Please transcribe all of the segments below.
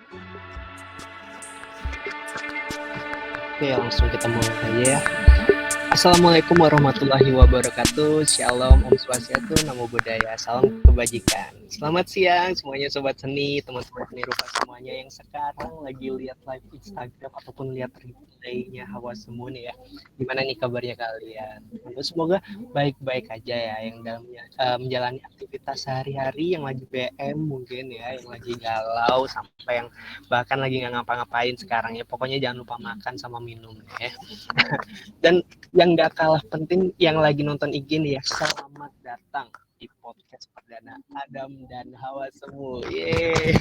Oke, langsung kita mulai aja ya. Assalamualaikum warahmatullahi wabarakatuh. Shalom, Om Swastiastu, Namo Buddhaya, salam kebajikan. Selamat siang semuanya sobat seni, teman-teman seni rupa semuanya yang sekarang lagi lihat live Instagram ataupun lihat replaynya Hawa Semu nih ya. Gimana nih kabarnya kalian? Semoga baik-baik aja ya yang dalamnya menjalani aktivitas sehari-hari, yang lagi PM mungkin ya, yang lagi galau sampai yang bahkan lagi nggak ngapa-ngapain sekarang ya. Pokoknya jangan lupa makan sama minum ya. Dan yang gak kalah penting yang lagi nonton IG nih ya, selamat datang di podcast perdana Adam dan Hawa Semu. Yeay.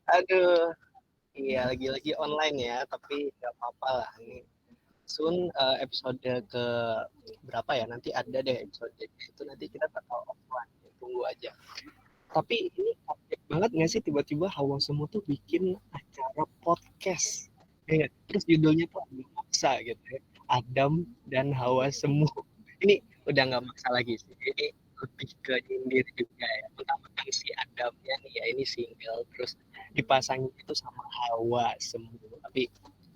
Aduh, iya lagi-lagi online ya, tapi gak apa-apa lah. Ini soon episode ke berapa ya? Nanti ada deh episode itu, nanti kita bakal offline. Tunggu aja. Tapi ini kaget banget gak sih tiba-tiba Hawa Semu tuh bikin acara podcast. Ya, terus judulnya tuh agak maksa gitu ya. Adam dan Hawa Semu. Ini udah nggak maksa lagi sih. Ini lebih ke nyindir juga ya. Mentang-mentang si Adamnya nih ya ini single, terus dipasangin itu sama Hawa Semu. Tapi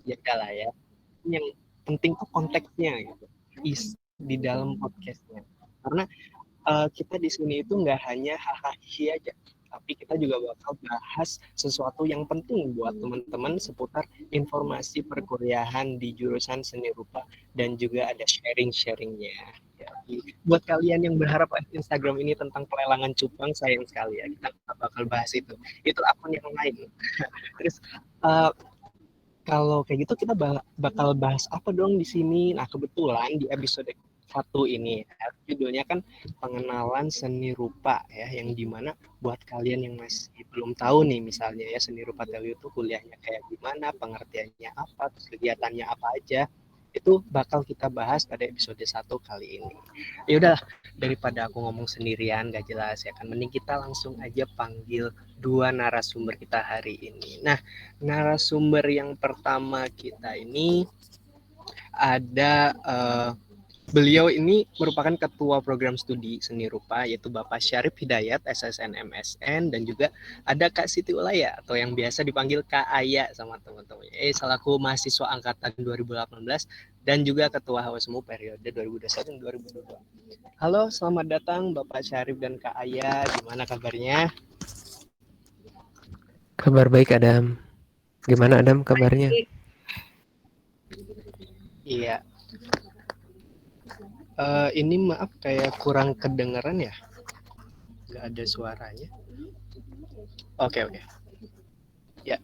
ya udah lah ya. Yang penting tuh konteksnya gitu. Di dalam podcastnya. Karena kita di sini itu nggak hanya hahaha aja, tapi kita juga bakal bahas sesuatu yang penting buat teman-teman seputar informasi perkuliahan di jurusan seni rupa, dan juga ada sharing-sharingnya. Ya, buat kalian yang berharap Instagram ini tentang pelelangan cupang, sayang sekali ya, kita nggak bakal bahas itu. Itu akun yang lain. Terus uh, kalau kayak gitu kita bakal bahas apa dong di sini? Nah, kebetulan di episode satu ini ya, judulnya kan pengenalan seni rupa ya, yang dimana buat kalian yang masih belum tahu nih misalnya ya seni rupa Telyu itu kuliahnya kayak gimana, pengertiannya apa, terus kegiatannya apa aja, itu bakal kita bahas pada episode satu kali ini. Ya udah, daripada aku ngomong sendirian gak jelas ya kan, mending kita langsung aja panggil dua narasumber kita hari ini. Nah, narasumber yang pertama kita ini ada beliau ini merupakan ketua program studi seni rupa, yaitu Bapak Syarif Hidayat SSN MSN, dan juga ada Kak Siti Ulaya atau yang biasa dipanggil Kak Aya sama teman-teman. Selaku mahasiswa angkatan 2018 dan juga ketua Hawa Semu periode 2021 dan 2022. Halo, selamat datang Bapak Syarif dan Kak Aya. Gimana kabarnya? Kabar baik Adam. Gimana Adam kabarnya? Iya. Ini maaf kayak kurang kedengeran ya. Nggak ada suaranya. Oke. Ya.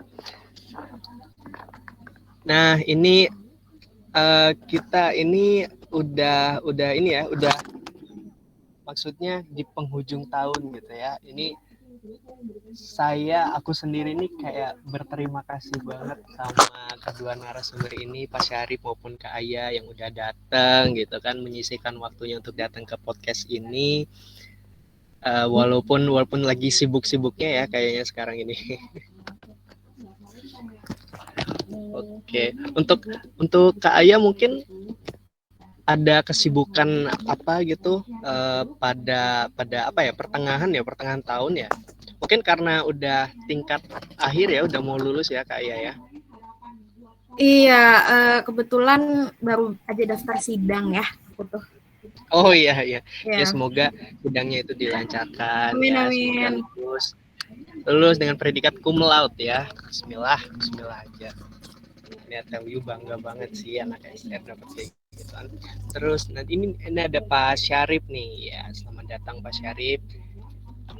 Nah, ini kita ini udah ini ya, udah maksudnya di penghujung tahun gitu ya. Ini aku sendiri nih kayak berterima kasih banget sama kedua narasumber ini, Pak Syarif maupun Kak Aya yang udah datang gitu kan, menyisihkan waktunya untuk datang ke podcast ini. Walaupun lagi sibuk-sibuknya ya kayaknya sekarang ini. Oke, untuk Kak Aya mungkin ada kesibukan apa gitu pada apa ya, pertengahan tahun ya. Mungkin karena udah tingkat akhir ya, udah mau lulus ya Kak Aya ya. Iya, kebetulan baru aja daftar sidang ya aku tuh. Oh iya. Ya semoga sidangnya itu dilancarkan. Amin, ya. amin. Semoga lulus dengan predikat cum laude ya. Bismillah aja. Ini Telyu bangga banget sih anak SR dapat kayak gitu. Terus nanti ini ada Pak Syarif nih ya. Selamat datang Pak Syarif.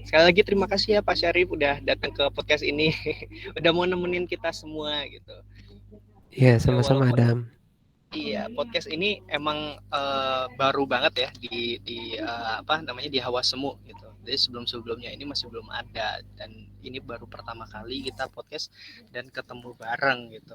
Sekali lagi terima kasih ya Pak Syarif udah datang ke podcast ini. Udah mau nemenin kita semua gitu. Iya, sama-sama Adam. Iya, podcast ini emang baru banget ya di di Hawa Semu gitu. Jadi sebelumnya ini masih belum ada, dan ini baru pertama kali kita podcast dan ketemu bareng gitu.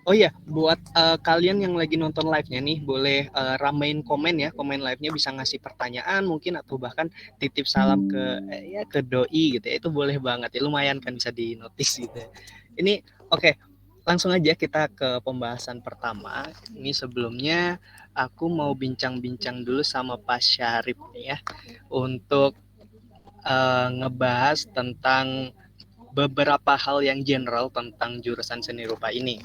Oh iya, buat kalian yang lagi nonton live-nya nih, boleh ramein komen ya, komen live-nya, bisa ngasih pertanyaan mungkin atau bahkan titip salam ke doi gitu ya, itu boleh banget ya, lumayan kan bisa di notice gitu. Ini oke. Langsung aja kita ke pembahasan pertama. Ini sebelumnya aku mau bincang-bincang dulu sama Pak Syarif nih ya, untuk ngebahas tentang beberapa hal yang general tentang jurusan seni rupa ini.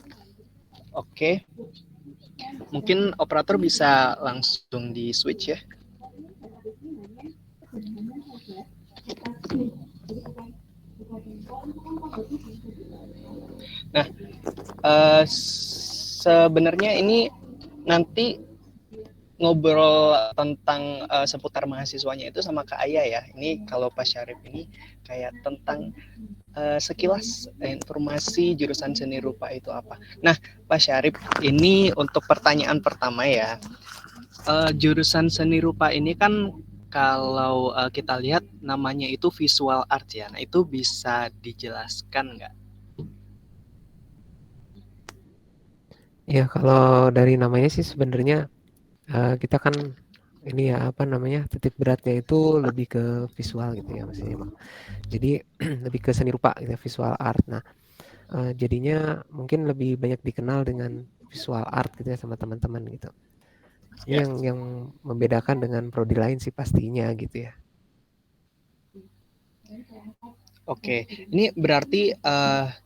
Oke, mungkin operator bisa langsung di switch ya. Nah, sebenarnya ini nanti ngobrol tentang seputar mahasiswanya itu sama Kak Aya ya. Ini kalau Pak Syarif ini kayak tentang sekilas informasi jurusan seni rupa itu apa. Nah, Pak Syarif, ini untuk pertanyaan pertama ya. Jurusan seni rupa ini kan kalau kita lihat namanya itu visual art ya. Nah, itu bisa dijelaskan nggak? Ya, kalau dari namanya sih sebenarnya kita kan ini ya apa namanya titik beratnya itu lebih ke visual gitu ya maksudnya Bang. Jadi lebih ke seni rupa gitu, visual art. Nah, jadinya mungkin lebih banyak dikenal dengan visual art gitu ya sama teman-teman gitu. Ini Ya. yang membedakan dengan prodi lain sih pastinya gitu ya. Oke, ini berarti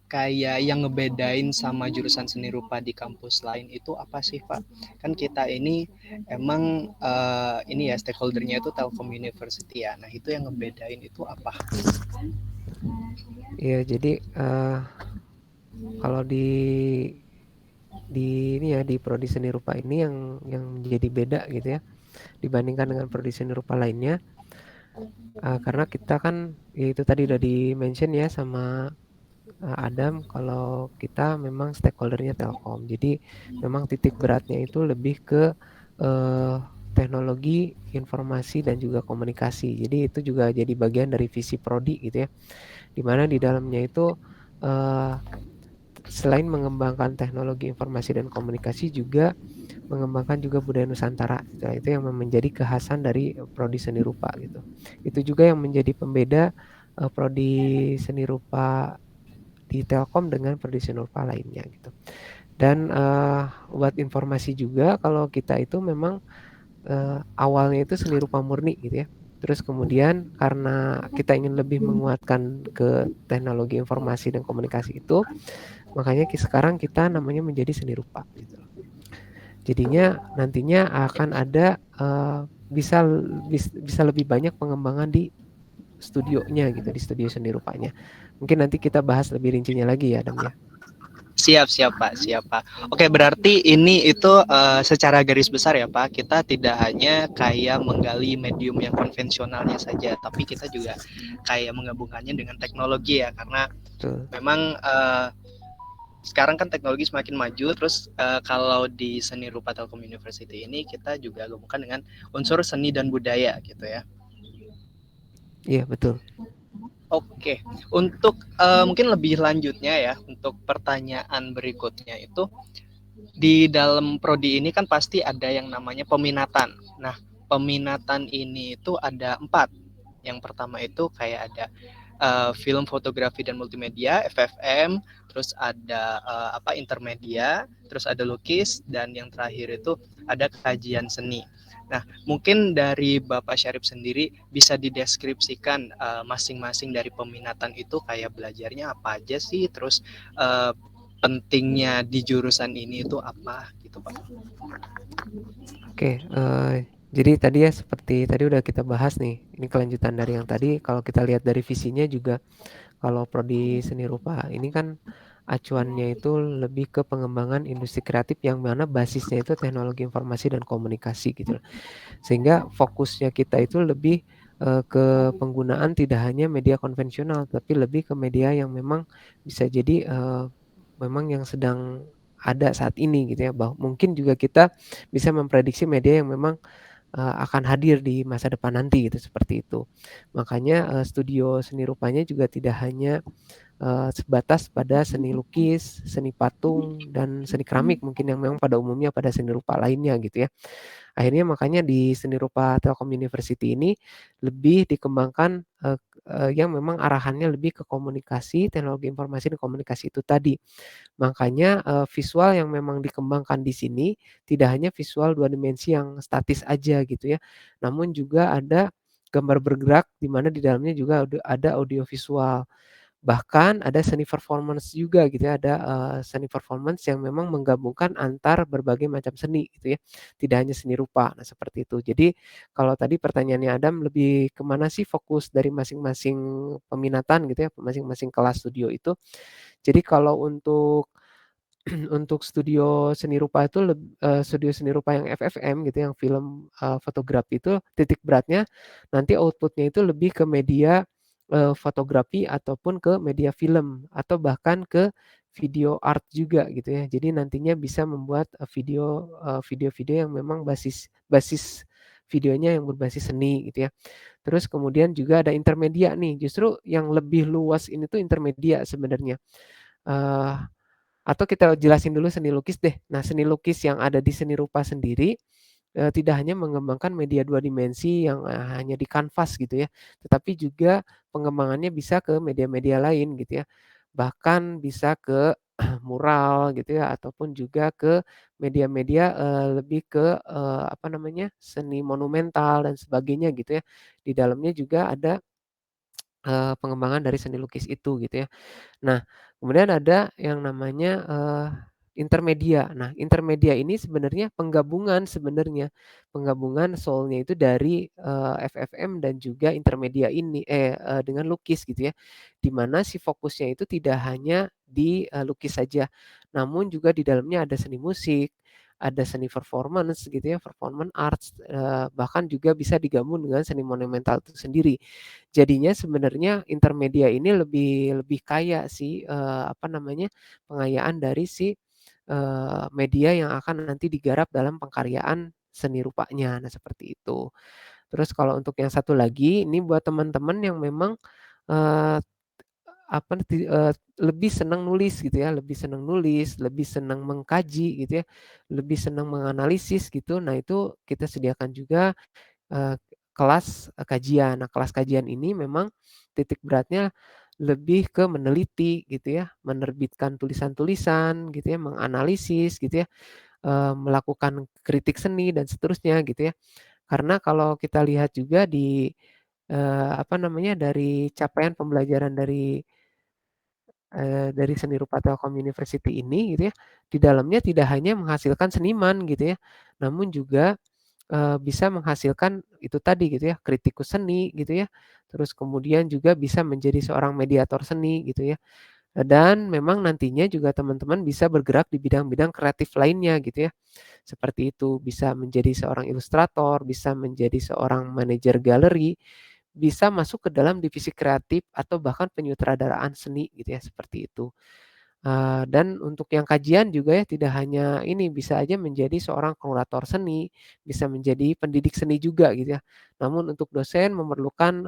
kayak yang ngebedain sama jurusan seni rupa di kampus lain itu apa sih, Pak? Kan kita ini emang ini ya stakeholdernya itu Telkom University ya. Nah, itu yang ngebedain itu apa? Iya, jadi kalau di ini ya di prodi seni rupa ini yang jadi beda gitu ya dibandingkan dengan prodi seni rupa lainnya. Karena kita kan ya itu tadi udah di-mention ya sama Adam kalau kita memang stakeholdernya Telkom. Jadi memang titik beratnya itu lebih ke teknologi, informasi dan juga komunikasi. Jadi itu juga jadi bagian dari visi prodi gitu ya. Di mana di dalamnya itu selain mengembangkan teknologi informasi dan komunikasi juga mengembangkan juga budaya Nusantara. Nah, itu yang menjadi kekhasan dari prodi seni rupa gitu. Itu juga yang menjadi pembeda prodi seni rupa di Telkom dengan prodi seni rupa lainnya gitu. Dan buat informasi juga kalau kita itu memang awalnya itu seni rupa murni gitu ya. Terus kemudian karena kita ingin lebih menguatkan ke teknologi informasi dan komunikasi itu, makanya sekarang kita namanya menjadi seni rupa gitu. Jadinya nantinya akan ada bisa lebih banyak pengembangan di studionya gitu, di studio seni rupanya. Mungkin nanti kita bahas lebih rincinya lagi ya, Adam ya. Siap, Pak. Oke, berarti ini itu secara garis besar ya, Pak. Kita tidak hanya kayak menggali medium yang konvensionalnya saja, tapi kita juga kayak menggabungkannya dengan teknologi ya, karena Betul. memang sekarang kan teknologi semakin maju, terus kalau di seni rupa Telkom University ini kita juga gabungkan dengan unsur seni dan budaya gitu ya. Iya, betul. Oke, untuk mungkin lebih lanjutnya ya, untuk pertanyaan berikutnya itu di dalam prodi ini kan pasti ada yang namanya peminatan. Nah, peminatan ini itu ada 4. Yang pertama itu kayak ada film fotografi dan multimedia (FFM), terus ada intermedia, terus ada lukis, dan yang terakhir itu ada kajian seni. Nah, mungkin dari Bapak Syarif sendiri bisa dideskripsikan masing-masing dari peminatan itu kayak belajarnya apa aja sih, terus pentingnya di jurusan ini itu apa gitu, Pak? Oke, jadi tadi ya seperti tadi udah kita bahas nih. Ini kelanjutan dari yang tadi. Kalau kita lihat dari visinya juga, kalau prodi seni rupa ini kan acuannya itu lebih ke pengembangan industri kreatif yang mana basisnya itu teknologi informasi dan komunikasi gitu. Sehingga fokusnya kita itu lebih ke penggunaan tidak hanya media konvensional, tapi lebih ke media yang memang bisa jadi memang yang sedang ada saat ini gitu ya. Mungkin juga kita bisa memprediksi media yang memang akan hadir di masa depan nanti gitu, seperti itu. Makanya studio seni rupanya juga tidak hanya sebatas pada seni lukis, seni patung, dan seni keramik mungkin yang memang pada umumnya pada seni rupa lainnya gitu ya. Akhirnya makanya di seni rupa Telkom University ini lebih dikembangkan yang memang arahannya lebih ke komunikasi, teknologi informasi dan komunikasi itu tadi. Makanya visual yang memang dikembangkan di sini tidak hanya visual 2 dimensi yang statis aja gitu ya, namun juga ada gambar bergerak di mana di dalamnya juga ada audio visual. Bahkan ada seni performance juga gitu ya, ada, seni performance yang memang menggabungkan antar berbagai macam seni gitu ya, tidak hanya seni rupa. Nah seperti itu. Jadi kalau tadi pertanyaannya Adam lebih kemana sih fokus dari masing-masing peminatan gitu ya, masing-masing kelas studio itu. Jadi kalau untuk untuk studio seni rupa itu studio seni rupa yang FFM gitu, yang film, fotografi itu titik beratnya nanti output-nya itu lebih ke media, fotografi ataupun ke media film atau bahkan ke video art juga gitu ya. Jadi nantinya bisa membuat, video-video yang memang basis basis videonya yang berbasis seni gitu ya. Terus kemudian juga ada intermedia nih, justru yang lebih luas ini tuh intermedia sebenarnya. Eee atau kita jelasin dulu seni lukis deh. Nah, seni lukis yang ada di seni rupa sendiri, tidak hanya mengembangkan media 2 dimensi yang, hanya di kanvas gitu ya, tetapi juga pengembangannya bisa ke media-media lain gitu ya. Bahkan bisa ke mural gitu ya, ataupun juga ke media-media, lebih ke, apa namanya, seni monumental dan sebagainya gitu ya. Di dalamnya juga ada, pengembangan dari seni lukis itu gitu ya. Nah, kemudian ada yang namanya, intermedia. Nah, intermedia ini sebenarnya penggabungan penggabungan soul-nya itu dari, FFM dan juga intermedia ini dengan lukis gitu ya. Di mana si fokusnya itu tidak hanya di, lukis saja, namun juga di dalamnya ada seni musik, ada seni performance gitu ya, performance arts, bahkan juga bisa digabung dengan seni monumental itu sendiri. Jadinya sebenarnya intermedia ini lebih lebih kaya sih, apa namanya, pengayaan dari si, media yang akan nanti digarap dalam pengkaryaan seni rupanya. Nah, seperti itu. Terus kalau untuk yang satu lagi, ini buat teman-teman yang memang, eee, apa, lebih senang nulis gitu ya, lebih senang nulis, lebih senang mengkaji gitu ya, lebih senang menganalisis gitu. Nah, itu kita sediakan juga kelas, kajian. Nah, kelas kajian ini memang titik beratnya lebih ke meneliti gitu ya, menerbitkan tulisan-tulisan gitu ya, menganalisis gitu ya, melakukan kritik seni dan seterusnya gitu ya. Karena kalau kita lihat juga di, apa namanya, dari capaian pembelajaran dari Seni Rupa Telkom University ini gitu ya, di dalamnya tidak hanya menghasilkan seniman gitu ya, namun juga bisa menghasilkan itu tadi gitu ya, kritikus seni gitu ya, terus kemudian juga bisa menjadi seorang mediator seni gitu ya, dan memang nantinya juga teman-teman bisa bergerak di bidang-bidang kreatif lainnya gitu ya, seperti itu. Bisa menjadi seorang ilustrator, bisa menjadi seorang manajer galeri, bisa masuk ke dalam divisi kreatif atau bahkan penyutradaraan seni gitu ya, seperti itu. Dan untuk yang kajian juga ya tidak hanya ini, bisa aja menjadi seorang kurator seni, bisa menjadi pendidik seni juga gitu ya. Namun untuk dosen memerlukan,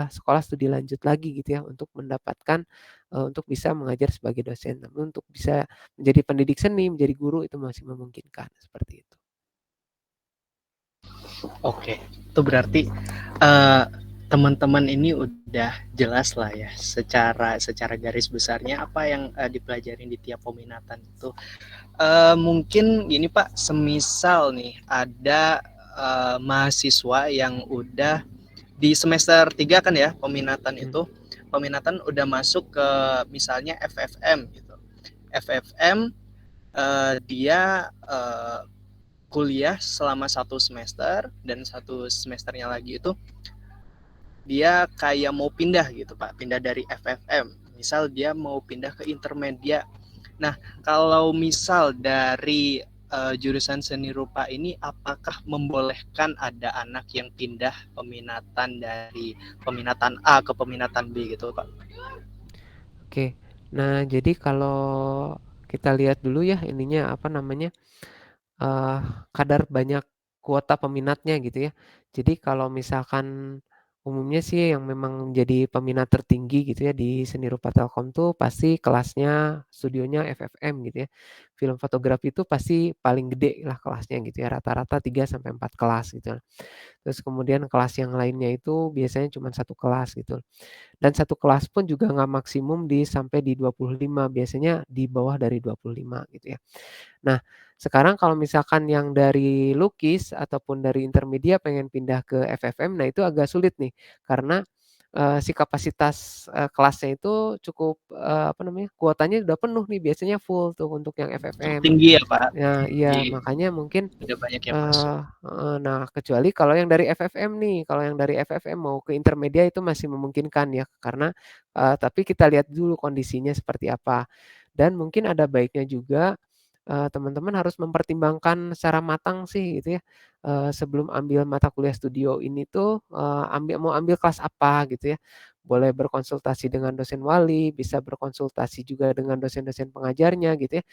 sekolah studi lanjut lagi gitu ya untuk mendapatkan, untuk bisa mengajar sebagai dosen. Namun untuk bisa menjadi pendidik seni, menjadi guru itu masih memungkinkan, seperti itu. Oke, itu berarti eh, teman-teman ini udah jelas lah ya secara garis besarnya apa yang dipelajari di tiap peminatan itu. Mungkin gini Pak, semisal nih ada mahasiswa yang udah di semester 3 kan ya peminatan itu, peminatan udah masuk ke misalnya FFM gitu. FFM dia kuliah selama 1 semester dan 1 semesternya lagi itu dia kayak mau pindah gitu Pak, pindah dari FFM. Misal dia mau pindah ke intermedia. Nah, kalau misal dari jurusan seni rupa ini apakah membolehkan ada anak yang pindah peminatan dari peminatan A ke peminatan B gitu Pak? Oke. Nah, jadi kalau kita lihat dulu ya ininya, apa namanya, eee, kadar banyak kuota peminatnya gitu ya. Jadi kalau misalkan umumnya sih yang memang jadi peminat tertinggi gitu ya di Seni Rupa Telkom tuh pasti kelasnya studionya FFM gitu ya. Film fotografi itu pasti paling gede lah kelasnya gitu ya, rata-rata 3 sampai 4 kelas gitu. Terus kemudian kelas yang lainnya itu biasanya cuma 1 kelas gitu. Dan 1 kelas pun juga nggak maksimum sampai di 25, biasanya di bawah dari 25 gitu ya. Nah, sekarang kalau misalkan yang dari lukis ataupun dari intermedia pengen pindah ke FFM, nah itu agak sulit nih, karena si kapasitas, kelasnya itu cukup, kuotanya udah penuh nih, biasanya full tuh untuk yang FFM. Tinggi ya Pak. Nah iya, Tinggi. makanya mungkin Udah banyak yang masuk. nah kecuali kalau yang dari FFM nih, kalau yang dari FFM mau ke intermedia itu masih memungkinkan ya, karena tapi kita lihat dulu kondisinya seperti apa. Dan mungkin ada baiknya juga, teman-teman harus mempertimbangkan secara matang sih gitu ya, sebelum ambil mata kuliah studio ini tuh, mau ambil kelas apa gitu ya. Boleh berkonsultasi dengan dosen wali, bisa berkonsultasi juga dengan dosen-dosen pengajarnya gitu ya,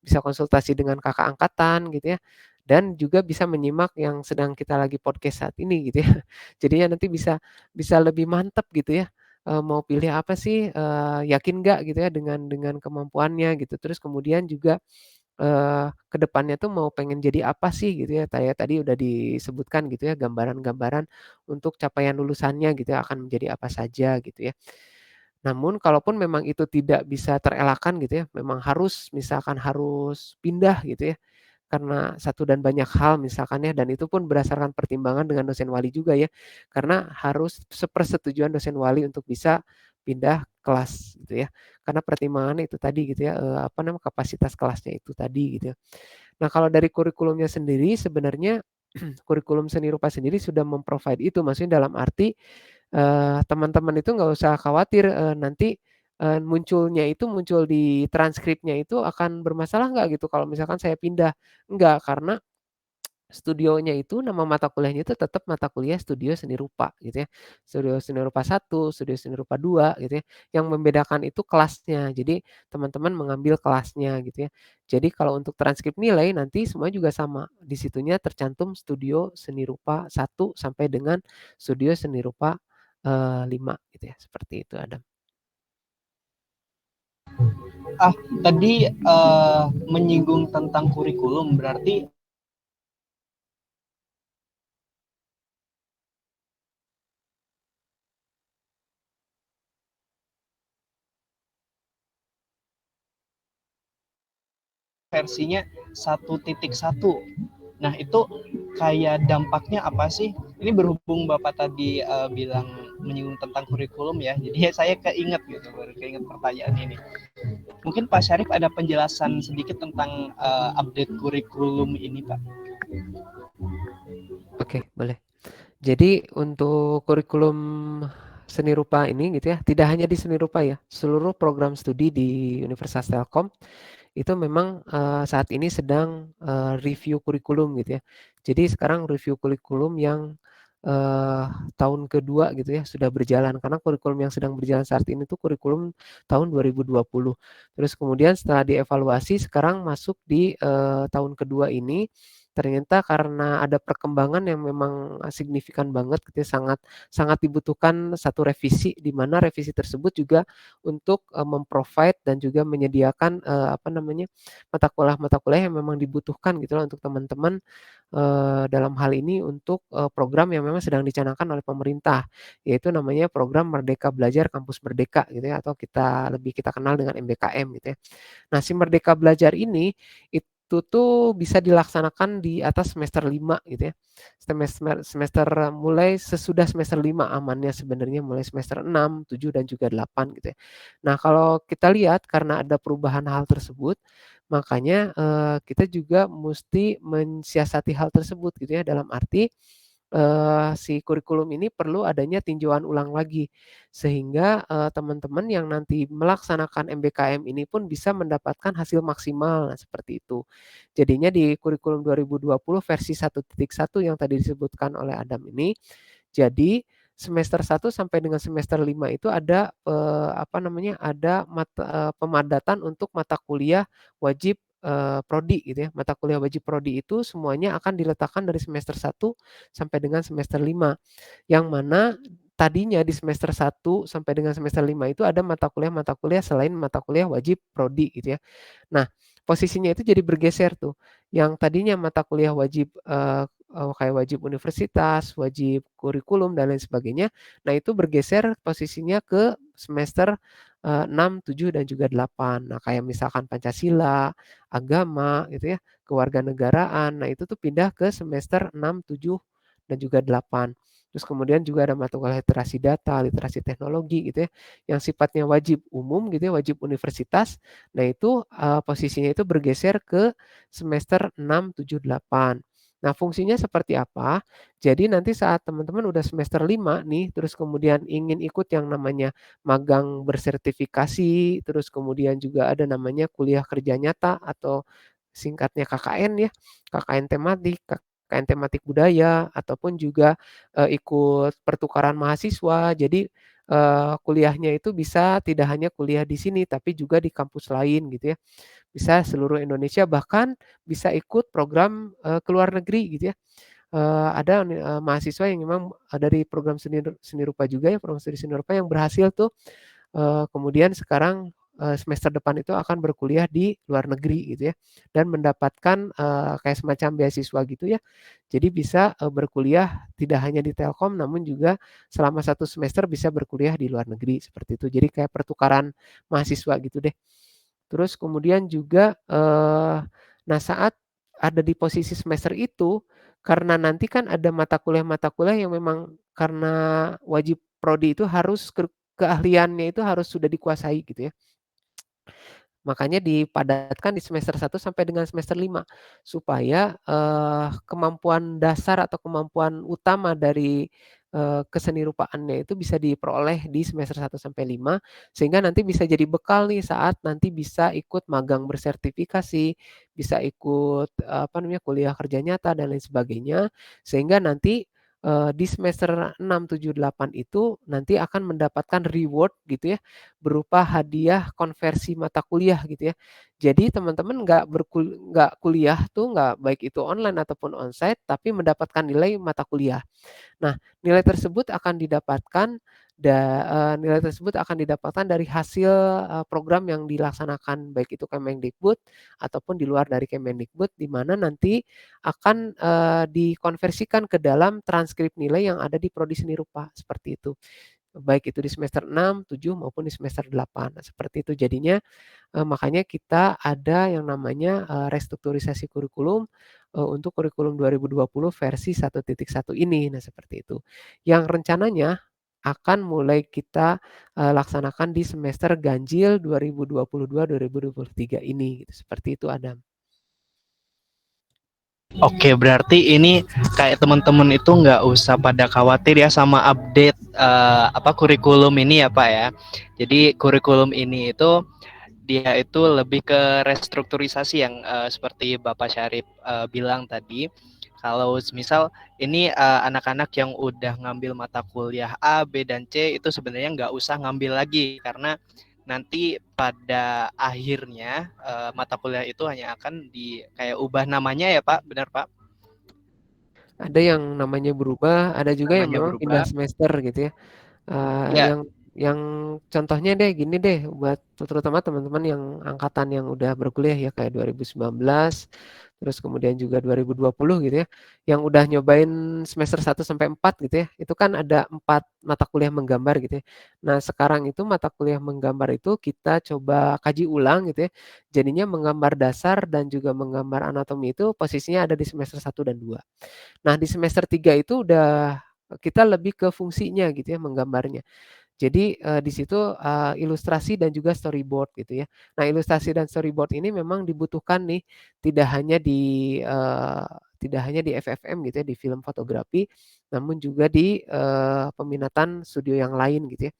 bisa konsultasi dengan kakak angkatan gitu ya, dan juga bisa menyimak yang sedang kita lagi podcast saat ini gitu ya. Jadinya nanti bisa bisa lebih mantap gitu ya, mau pilih apa sih, yakin nggak gitu ya dengan kemampuannya gitu. Terus kemudian juga, ke depannya tuh mau pengen jadi apa sih gitu ya, tadi udah disebutkan gitu ya gambaran-gambaran untuk capaian lulusannya gitu ya, akan menjadi apa saja gitu ya. Namun kalaupun memang itu tidak bisa terelakkan gitu ya, memang harus misalkan harus pindah gitu ya, karena satu dan banyak hal misalkan ya, dan itu pun berdasarkan pertimbangan dengan dosen wali juga ya, karena harus sepersetujuan dosen wali untuk bisa pindah kelas gitu ya. Karena pertimbangannya itu tadi gitu ya, kapasitas kelasnya itu tadi gitu ya. Nah kalau dari kurikulumnya sendiri sebenarnya kurikulum seni rupa sendiri sudah mem-provide itu, maksudnya dalam arti, teman-teman itu nggak usah khawatir, nanti, muncul di transkripnya itu akan bermasalah nggak gitu kalau misalkan saya pindah. Enggak, karena studionya itu nama mata kuliahnya itu tetap mata kuliah studio seni rupa gitu ya. Studio seni rupa 1, studio seni rupa 2 gitu ya. Yang membedakan itu kelasnya. Jadi teman-teman mengambil kelasnya gitu ya. Jadi kalau untuk transkrip nilai nanti semua juga sama. Di situnya tercantum studio seni rupa 1 sampai dengan studio seni rupa, 5 gitu ya. Seperti itu Adam. Tadi menyinggung tentang kurikulum, berarti versinya 1.1. Nah, itu kayak dampaknya apa sih? Ini berhubung Bapak tadi bilang menyinggung tentang kurikulum ya, jadi saya keinget gitu, baru keinget pertanyaan ini. Mungkin Pak Syarif ada penjelasan sedikit tentang update kurikulum ini, Pak. Oke, boleh. Jadi untuk kurikulum seni rupa ini gitu ya, tidak hanya di seni rupa ya, seluruh program studi di Universitas Telkom itu memang, saat ini sedang, review kurikulum gitu ya. Jadi sekarang review kurikulum yang, eee, tahun kedua gitu ya sudah berjalan, karena kurikulum yang sedang berjalan saat ini tuh kurikulum tahun 2020. Terus kemudian setelah dievaluasi sekarang masuk di, tahun kedua ini, ternyata karena ada perkembangan yang memang, signifikan banget gitu ya, sangat sangat dibutuhkan satu revisi, di mana revisi tersebut juga untuk, mem-provide dan juga menyediakan, mata kuliah-mata kuliah yang memang dibutuhkan gitu loh untuk teman-teman, dalam hal ini untuk, program yang memang sedang dicanangkan oleh pemerintah, yaitu namanya program Merdeka Belajar Kampus Merdeka gitu ya, atau kita kenal dengan MBKM gitu ya. Nah, si Merdeka Belajar ini, itu tuh bisa dilaksanakan di atas semester 5 gitu ya. Semester mulai sesudah semester 5 amannya sebenarnya mulai semester 6, 7, dan juga 8 gitu ya. Nah, kalau kita lihat karena ada perubahan hal tersebut, makanya, kita juga musti mensiasati hal tersebut gitu ya, dalam arti si kurikulum ini perlu adanya tinjauan ulang lagi, sehingga, teman-teman yang nanti melaksanakan MBKM ini pun bisa mendapatkan hasil maksimal, nah seperti itu. Jadinya di kurikulum 2020 versi 1.1 yang tadi disebutkan oleh Adam ini, jadi semester 1 sampai dengan semester 5 itu ada, pemadatan untuk mata kuliah wajib, prodi gitu ya. Mata kuliah wajib prodi itu semuanya akan diletakkan dari semester 1 sampai dengan semester 5, yang mana tadinya di semester 1 sampai dengan semester 5 itu ada mata kuliah selain mata kuliah wajib prodi gitu ya. Nah, posisinya itu jadi bergeser tuh, yang tadinya mata kuliah wajib, kayak wajib universitas, wajib kurikulum, dan lain sebagainya. Nah, itu bergeser posisinya ke semester, 6, 7, dan juga 8. Nah, kayak misalkan Pancasila, agama gitu ya, kewarganegaraan. Nah, itu tuh pindah ke semester 6, 7, dan juga 8. Terus kemudian juga ada mata kuliah literasi data, literasi teknologi gitu ya, yang sifatnya wajib umum gitu ya, wajib universitas. Nah itu posisinya itu bergeser ke semester 6, 7, 8. Nah fungsinya seperti apa? Jadi nanti saat teman-teman udah semester 5 nih, terus kemudian ingin ikut yang namanya magang bersertifikasi, terus kemudian juga ada namanya kuliah kerja nyata atau singkatnya KKN ya, KKN tematik budaya, ataupun juga ikut pertukaran mahasiswa. Jadi kuliahnya itu bisa tidak hanya kuliah di sini, tapi juga di kampus lain gitu ya. Bisa seluruh Indonesia, bahkan bisa ikut program ke luar negeri gitu ya. Ada mahasiswa yang memang dari program seni rupa juga ya, program studi seni rupa yang berhasil tuh kemudian sekarang semester depan itu akan berkuliah di luar negeri gitu ya, dan mendapatkan kayak semacam beasiswa gitu ya. Jadi bisa berkuliah tidak hanya di Telkom, namun juga selama 1 semester bisa berkuliah di luar negeri seperti itu. Jadi kayak pertukaran mahasiswa gitu deh. Terus kemudian juga nah saat ada di posisi semester itu, karena nanti kan ada mata kuliah yang memang karena wajib prodi itu harus keahliannya itu harus sudah dikuasai gitu ya. Makanya dipadatkan di semester 1 sampai dengan semester 5 supaya kemampuan dasar atau kemampuan utama dari kesenirupaannya itu bisa diperoleh di semester 1 sampai 5 sehingga nanti bisa jadi bekal nih saat nanti bisa ikut magang bersertifikasi, bisa ikut apa namanya kuliah kerja nyata dan lain sebagainya sehingga nanti di semester 6, 7, 8 itu nanti akan mendapatkan reward gitu ya berupa hadiah konversi mata kuliah gitu ya. Jadi teman-teman nggak kuliah tuh nggak baik itu online ataupun onsite tapi mendapatkan nilai mata kuliah. Nah, nilai tersebut akan didapatkan dari hasil program yang dilaksanakan baik itu Kemendikbud ataupun di luar dari Kemendikbud di mana nanti akan dikonversikan ke dalam transkrip nilai yang ada di prodi seni rupa seperti itu. Baik itu di semester 6, 7 maupun di semester 8. Nah, seperti itu jadinya makanya kita ada yang namanya restrukturisasi kurikulum untuk kurikulum 2020 versi 1.1 ini. Nah, seperti itu. Yang rencananya akan mulai kita laksanakan di semester ganjil 2022-2023 ini. Gitu. Seperti itu, Adam. Oke, berarti ini kayak teman-teman itu nggak usah pada khawatir ya sama update apa kurikulum ini ya Pak ya. Jadi kurikulum ini itu dia itu lebih ke restrukturisasi yang seperti Bapak Syarif bilang tadi. Kalau misal ini anak-anak yang udah ngambil mata kuliah A, B, dan C itu sebenarnya nggak usah ngambil lagi karena nanti pada akhirnya mata kuliah itu hanya akan di kayak ubah namanya ya Pak, benar Pak? Ada yang namanya berubah, ada juga yang Namanya memang pindah berubah. semester gitu ya. Ya, Yang contohnya deh gini deh buat terutama teman-teman yang angkatan yang udah berkuliah ya kayak 2019 terus kemudian juga 2020 gitu ya yang udah nyobain semester 1 sampai 4 gitu ya itu kan ada 4 mata kuliah menggambar gitu ya. Nah, sekarang itu mata kuliah menggambar itu kita coba kaji ulang gitu ya. Jadinya menggambar dasar dan juga menggambar anatomi itu posisinya ada di semester 1 dan 2. Nah, di semester 3 itu udah kita lebih ke fungsinya gitu ya menggambarnya. Jadi di situ ilustrasi dan juga storyboard gitu ya. Nah, ilustrasi dan storyboard ini memang dibutuhkan nih tidak hanya di eee, tidak hanya di FFM gitu ya, di film fotografi, namun juga di peminatan studio yang lain gitu ya.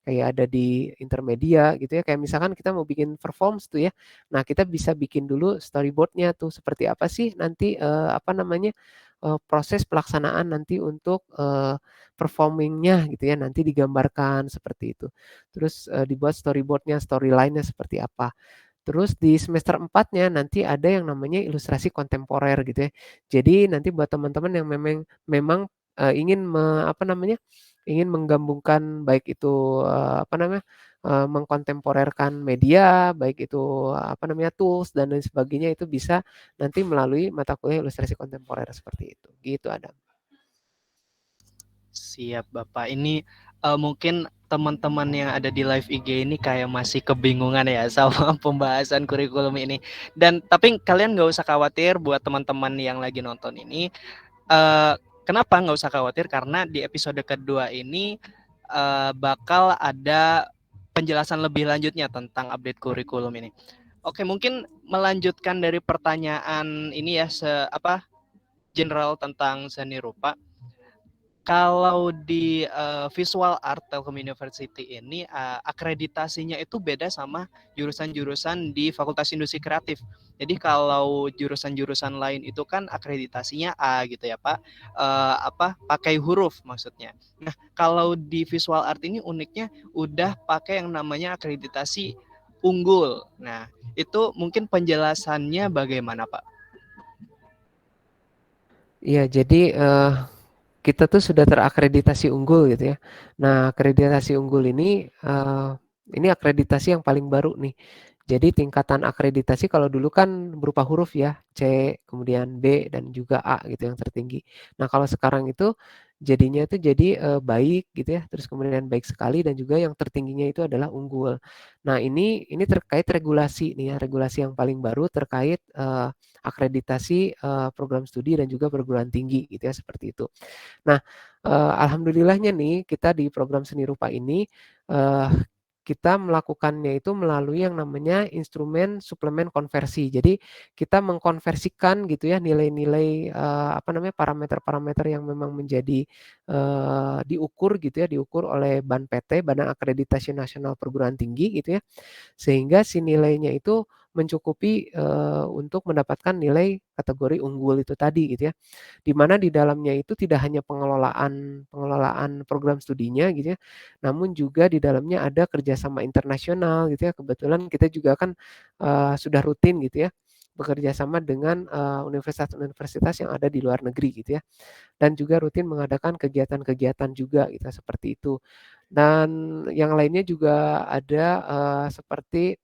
Kayak ada di intermedia gitu ya, kayak misalkan kita mau bikin performs tuh ya. Nah, kita bisa bikin dulu storyboard-nya tuh seperti apa sih nanti apa namanya, proses pelaksanaan nanti untuk performing-nya gitu ya, nanti digambarkan seperti itu. Terus dibuat storyboard-nya, storyline-nya seperti apa. Terus di semester 4-nya nanti ada yang namanya ilustrasi kontemporer gitu ya. Jadi nanti buat teman-teman yang memang ingin apa namanya, ingin menggabungkan baik itu apa namanya, mengkontemporerkan media, baik itu apa namanya, tools dan lain sebagainya itu bisa nanti melalui mata kuliah ilustrasi kontemporer seperti itu. Gitu, Adam. siap Bapak. Ini mungkin teman-teman yang ada di live IG ini kayak masih kebingungan ya sama pembahasan kurikulum ini. Dan tapi kalian nggak usah khawatir buat teman-teman yang lagi nonton ini. Kenapa nggak usah khawatir? Karena di episode kedua ini bakal ada penjelasan lebih lanjutnya tentang update kurikulum ini. Oke, mungkin melanjutkan dari pertanyaan ini ya, general tentang seni rupa. Kalau di Visual Art Telkom University ini akreditasinya itu beda sama jurusan-jurusan di Fakultas Industri Kreatif. Jadi kalau jurusan-jurusan lain itu kan akreditasinya A gitu ya Pak, pakai huruf maksudnya. Nah kalau di Visual Art ini uniknya udah pakai yang namanya akreditasi unggul. Nah itu mungkin penjelasannya bagaimana Pak? Iya, jadi kita tuh sudah terakreditasi unggul gitu ya. Nah, akreditasi unggul ini akreditasi yang paling baru nih. Jadi tingkatan akreditasi kalau dulu kan berupa huruf ya, C, kemudian B dan juga A gitu yang tertinggi. Nah, kalau sekarang itu jadinya itu jadi baik gitu ya, terus kemudian baik sekali dan juga yang tertingginya itu adalah unggul. Nah, ini terkait regulasi nih ya, regulasi yang paling baru terkait akreditasi program studi dan juga perguruan tinggi gitu ya, seperti itu. Nah, alhamdulillahnya nih kita di program seni rupa ini kita melakukannya itu melalui yang namanya instrumen suplemen konversi. Jadi kita mengkonversikan gitu ya nilai-nilai parameter-parameter yang memang menjadi diukur gitu ya, diukur oleh BAN PT, Badan Akreditasi Nasional Perguruan Tinggi gitu ya. Sehingga si nilainya itu mencukupi untuk mendapatkan nilai kategori unggul itu tadi gitu ya. Di mana di dalamnya itu tidak hanya pengelolaan program studinya gitu ya, namun juga di dalamnya ada kerjasama internasional gitu ya. Kebetulan kita juga kan sudah rutin gitu ya bekerja sama dengan universitas-universitas yang ada di luar negeri gitu ya, dan juga rutin mengadakan kegiatan-kegiatan juga gitu seperti itu. Dan yang lainnya juga ada seperti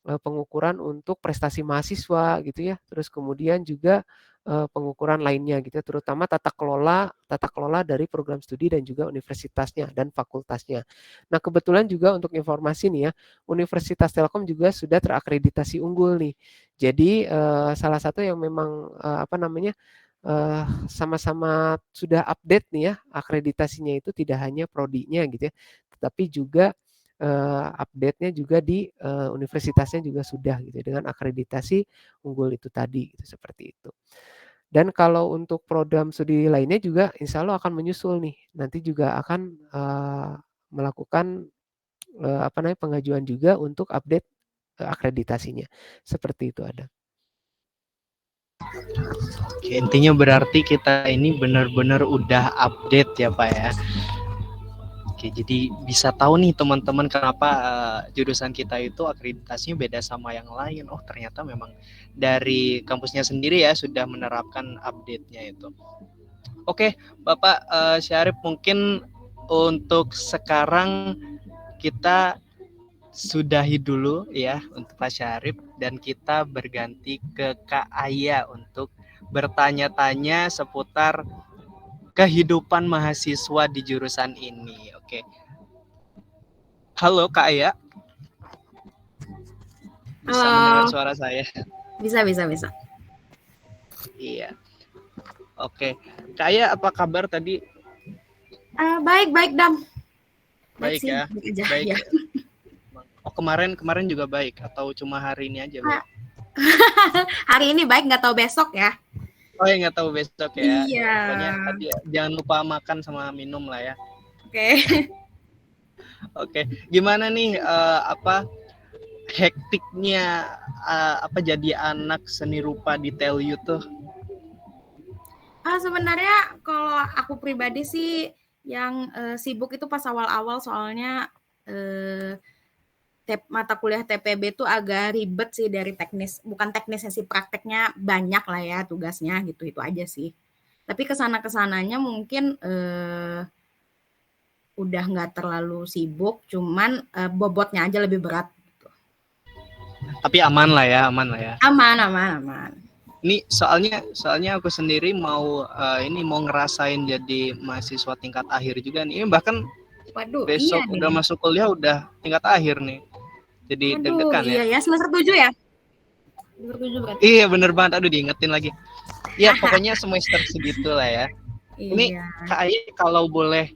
pengukuran untuk prestasi mahasiswa gitu ya, terus kemudian juga pengukuran lainnya gitu ya, terutama tata kelola dari program studi dan juga universitasnya dan fakultasnya. Nah, kebetulan juga untuk informasi nih ya, Universitas Telkom juga sudah terakreditasi unggul nih. Jadi salah satu yang memang sama-sama sudah update nih ya akreditasinya itu tidak hanya prodinya gitu ya, tetapi juga update-nya juga di universitasnya juga sudah gitu ya, dengan akreditasi unggul itu tadi gitu, seperti itu. Dan kalau untuk program studi lainnya juga insya Allah akan menyusul nih, nanti juga akan melakukan pengajuan juga untuk update akreditasinya, seperti itu ada. Oke, intinya berarti kita ini benar-benar udah update ya Pak ya. Oke, jadi bisa tahu nih teman-teman kenapa jurusan kita itu akreditasinya beda sama yang lain. Oh, ternyata memang dari kampusnya sendiri ya sudah menerapkan update-nya itu. Oke, Bapak Syarif, mungkin untuk sekarang kita sudahi dulu ya untuk Pak Syarif dan kita berganti ke Kak Aya untuk bertanya-tanya seputar kehidupan mahasiswa di jurusan ini. Oke. Halo Kak Aya. Bisa mendengar suara saya? Bisa. Iya. Oke. Kak Aya, apa kabar tadi? Baik, Dam. Baik sih, ya. Baik. Ya. Oh, kemarin juga baik atau cuma hari ini aja? Hari ini baik, nggak tahu besok ya. Oh ya, nggak tahu besok ya. Iya. Pokoknya tadi jangan lupa makan sama minum lah ya. Oke. Oke. Gimana nih hektiknya jadi anak seni rupa di TELU tuh? Sebenarnya kalau aku pribadi sih yang sibuk itu pas awal-awal, soalnya mata kuliah TPB itu agak ribet sih dari teknis, bukan teknisnya sih, prakteknya banyak lah ya tugasnya gitu, itu aja sih. Tapi kesana-kesananya mungkin udah nggak terlalu sibuk, cuman bobotnya aja lebih berat. Gitu. Tapi aman lah ya. Aman. Ini soalnya aku sendiri mau ngerasain jadi mahasiswa tingkat akhir juga nih. Bahkan besok udah masuk kuliah udah tingkat akhir nih. Jadi deg-degan ya. Iya ya, semester 7 ya? Semester 7 berarti. Iya bener banget, aduh diingetin lagi. Ya pokoknya semester segitu lah ya. Ini Iya. Kak Ayi kalau boleh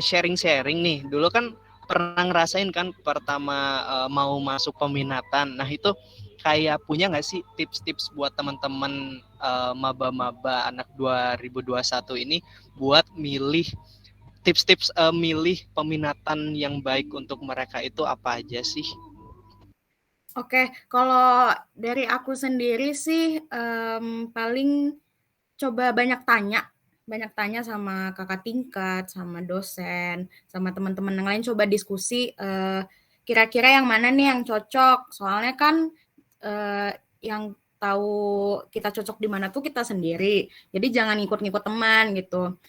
sharing-sharing nih. Dulu kan pernah ngerasain kan pertama mau masuk peminatan. Nah itu kayak punya nggak sih tips-tips buat teman-teman maba-maba anak 2021 ini buat milih tips-tips milih peminatan yang baik untuk mereka itu apa aja sih? Oke, kalau dari aku sendiri sih paling coba banyak tanya sama kakak tingkat, sama dosen, sama teman-teman yang lain, coba diskusi kira-kira yang mana nih yang cocok. Soalnya kan yang tahu kita cocok di mana tuh kita sendiri. Jadi jangan ngikut-ngikut teman gitu.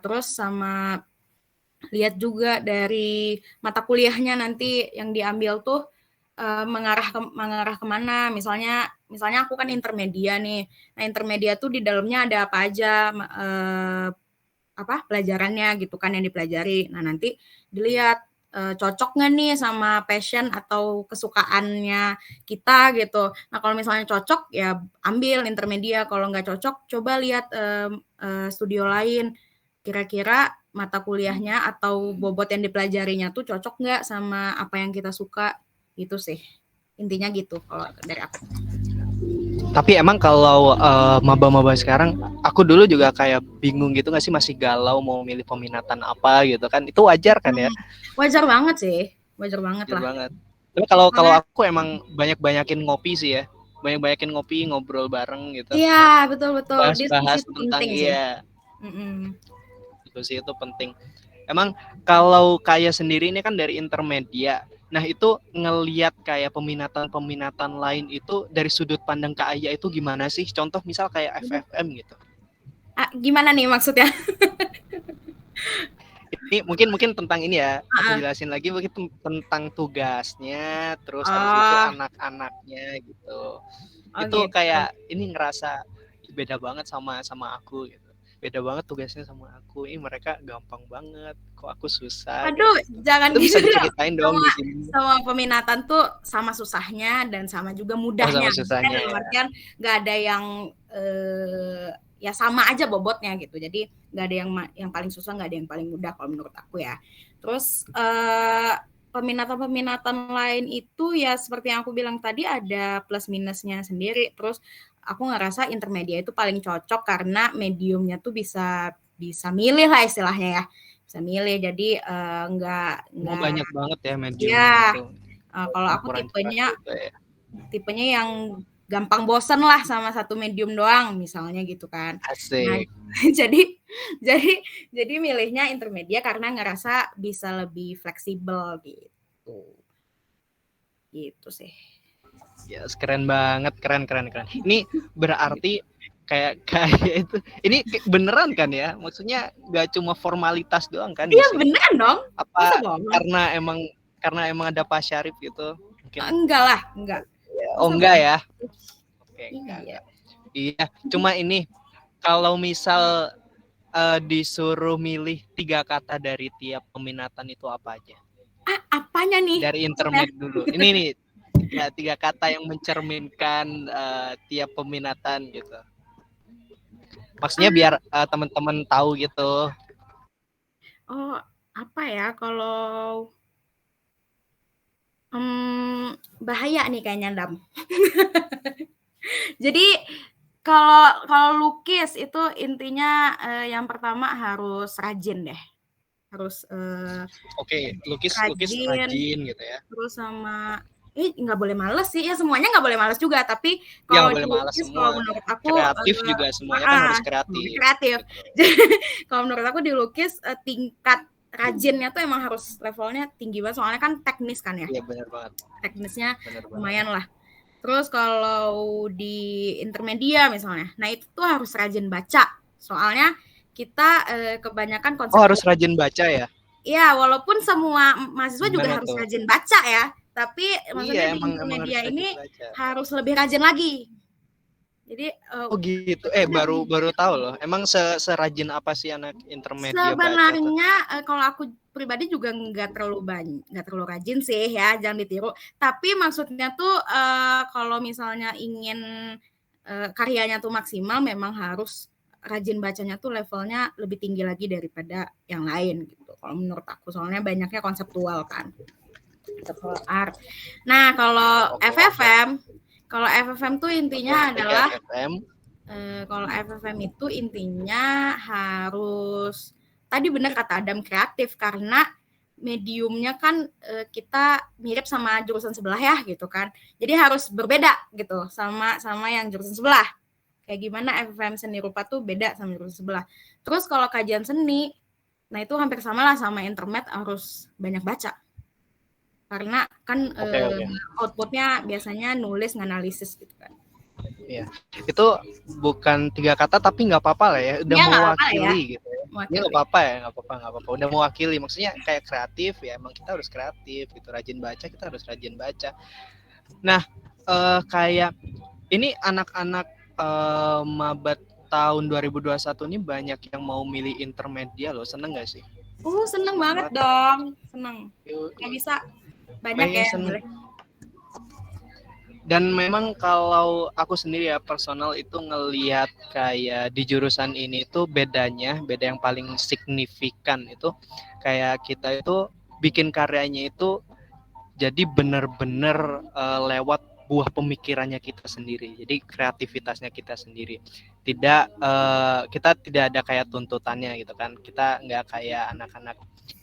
Terus sama lihat juga dari mata kuliahnya nanti yang diambil tuh mengarah kemana. Misalnya aku kan intermedia nih. Nah, intermedia tuh di dalamnya ada apa aja pelajarannya gitu kan yang dipelajari. Nah, nanti dilihat cocok nggak nih sama passion atau kesukaannya kita gitu. Nah, kalau misalnya cocok ya ambil intermedia. Kalau nggak cocok coba lihat studio lain. Kira-kira mata kuliahnya atau bobot yang dipelajarinya tuh cocok nggak sama apa yang kita suka. Gitu sih. Intinya gitu kalau dari aku. Tapi emang kalau maba-maba sekarang, aku dulu juga kayak bingung gitu nggak sih, masih galau mau milih peminatan apa gitu kan? Itu wajar kan ya? Wajar banget sih, wajar banget Wajar lah. banget. Tapi kalau aku emang banyakin ngopi sih ya, banyakin ngopi, ngobrol bareng gitu, Iya, betul-betul. Diskusi bahas itu tentang penting sih. diskusi itu penting. Emang kalau kayak sendiri ini kan dari intermedia. Nah itu ngelihat kayak peminatan lain itu dari sudut pandang Kak Aya itu gimana sih? Contoh misal kayak FFM gitu. Gimana nih maksudnya? Ini mungkin tentang ini ya. Aku jelasin lagi mungkin tentang tugasnya, terus habis itu anak-anaknya gitu. Itu gitu. kayak ini ngerasa beda banget sama aku gitu. Beda banget tugasnya sama aku. Ini mereka gampang banget, kok aku susah. Aduh, gitu. jangan Itu gitu bisa diceritain dong di sini. Sama peminatan tuh sama susahnya dan sama juga mudahnya. Sama susahnya. Dalam artian nggak ada yang ya sama aja bobotnya gitu. Jadi nggak ada yang paling susah, nggak ada yang paling mudah kalau menurut aku ya. Terus peminatan lain itu ya seperti yang aku bilang tadi ada plus minusnya sendiri. Terus aku ngerasa intermedia itu paling cocok karena mediumnya tuh bisa milih lah istilahnya ya. Bisa milih, jadi nggak banyak banget ya medium ya, itu. Kalau aku tipenya yang gampang bosen lah sama satu medium doang misalnya gitu kan. Asik. Nah, jadi milihnya intermedia karena ngerasa bisa lebih fleksibel gitu. Gitu sih. Ya, yes, keren banget, keren. Ini berarti kayak itu ini beneran kan ya? Maksudnya nggak cuma formalitas doang kan? Iya beneran dong. Apa karena emang ada Pak Syarif gitu? Mungkin. Enggak lah, enggak. Oh enggak ya? Oke, iya. Iya, cuma ini kalau misal disuruh milih 3 kata dari tiap peminatan itu apa aja? Apanya nih? Dari internet dulu. Ini nih 3 kata yang mencerminkan tiap peminatan gitu. Maksudnya biar teman-teman tahu gitu. Oh, apa ya kalau bahaya nih kayaknya Dam. Jadi kalau lukis itu intinya yang pertama harus rajin deh. Harus Oke, lukis rajin gitu ya. Terus sama nggak boleh malas sih, ya semuanya nggak boleh malas juga, tapi kalau dilukis kalau menurut aku kreatif juga semuanya kan harus kreatif. Jadi kalau menurut aku dilukis tingkat rajinnya tuh emang harus levelnya tinggi banget, soalnya kan teknis kan ya. Iya benar banget. Teknisnya lumayan lah. Terus kalau di intermedia misalnya, nah itu tuh harus rajin baca, soalnya kita kebanyakan konsep. Oh harus rajin baca ya? Iya, walaupun semua mahasiswa juga harus rajin baca ya, tapi maksudnya di intermedia ini harus lebih rajin lagi. Jadi oh gitu. Baru tahu loh. Emang serajin apa sih anak intermedia sebenarnya kalau aku pribadi juga nggak terlalu rajin sih ya, jangan ditiru. Tapi maksudnya tuh kalau misalnya ingin karyanya tuh maksimal, memang harus rajin bacanya tuh levelnya lebih tinggi lagi daripada yang lain gitu. Kalau menurut aku, soalnya banyaknya konseptual kan. Conceptual art. Nah, kalau FFM tuh intinya adalah kalau FFM itu intinya harus, tadi benar kata Adam, kreatif, karena mediumnya kan kita mirip sama jurusan sebelah ya gitu kan. Jadi harus berbeda gitu sama yang jurusan sebelah. Kayak gimana FFM seni rupa tuh beda sama jurusan sebelah. Terus kalau kajian seni, nah itu hampir sama lah sama intermed, harus banyak baca. Karena kan outputnya biasanya nulis, nganalisis gitu kan. Iya, itu bukan 3 kata tapi nggak apa-apa lah ya, udah Ya, mewakili ya. gitu ya. Ini nggak apa-apa ya, nggak apa-apa, udah mewakili. Maksudnya kayak kreatif ya, emang kita harus kreatif gitu, rajin baca, kita harus rajin baca. Nah, kayak ini anak-anak mabat tahun 2021 ini banyak yang mau milih intermedia loh, seneng nggak sih? Seneng banget dong, seneng. Nggak bisa banyak ya yang milih. Dan memang kalau aku sendiri ya personal itu ngelihat kayak di jurusan ini tuh beda yang paling signifikan itu kayak kita itu bikin karyanya itu jadi benar-benar lewat buah pemikirannya kita sendiri. Jadi kreativitasnya kita sendiri. Kita tidak ada kayak tuntutannya gitu kan. Kita nggak kayak anak-anak.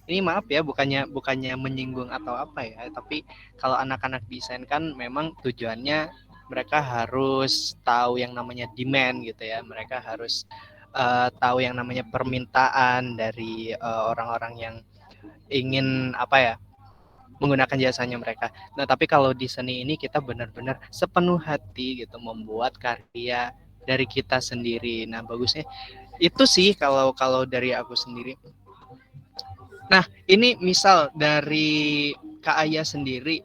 Ini maaf ya, bukannya menyinggung atau apa ya, tapi kalau anak-anak desain kan memang tujuannya mereka harus tahu yang namanya demand gitu ya. Mereka harus tahu yang namanya permintaan dari orang-orang yang ingin menggunakan jasanya mereka. Nah, tapi kalau di seni ini kita benar-benar sepenuh hati gitu membuat karya dari kita sendiri. Nah, bagusnya itu sih kalau dari aku sendiri. Nah, ini misal dari Kak Aya sendiri,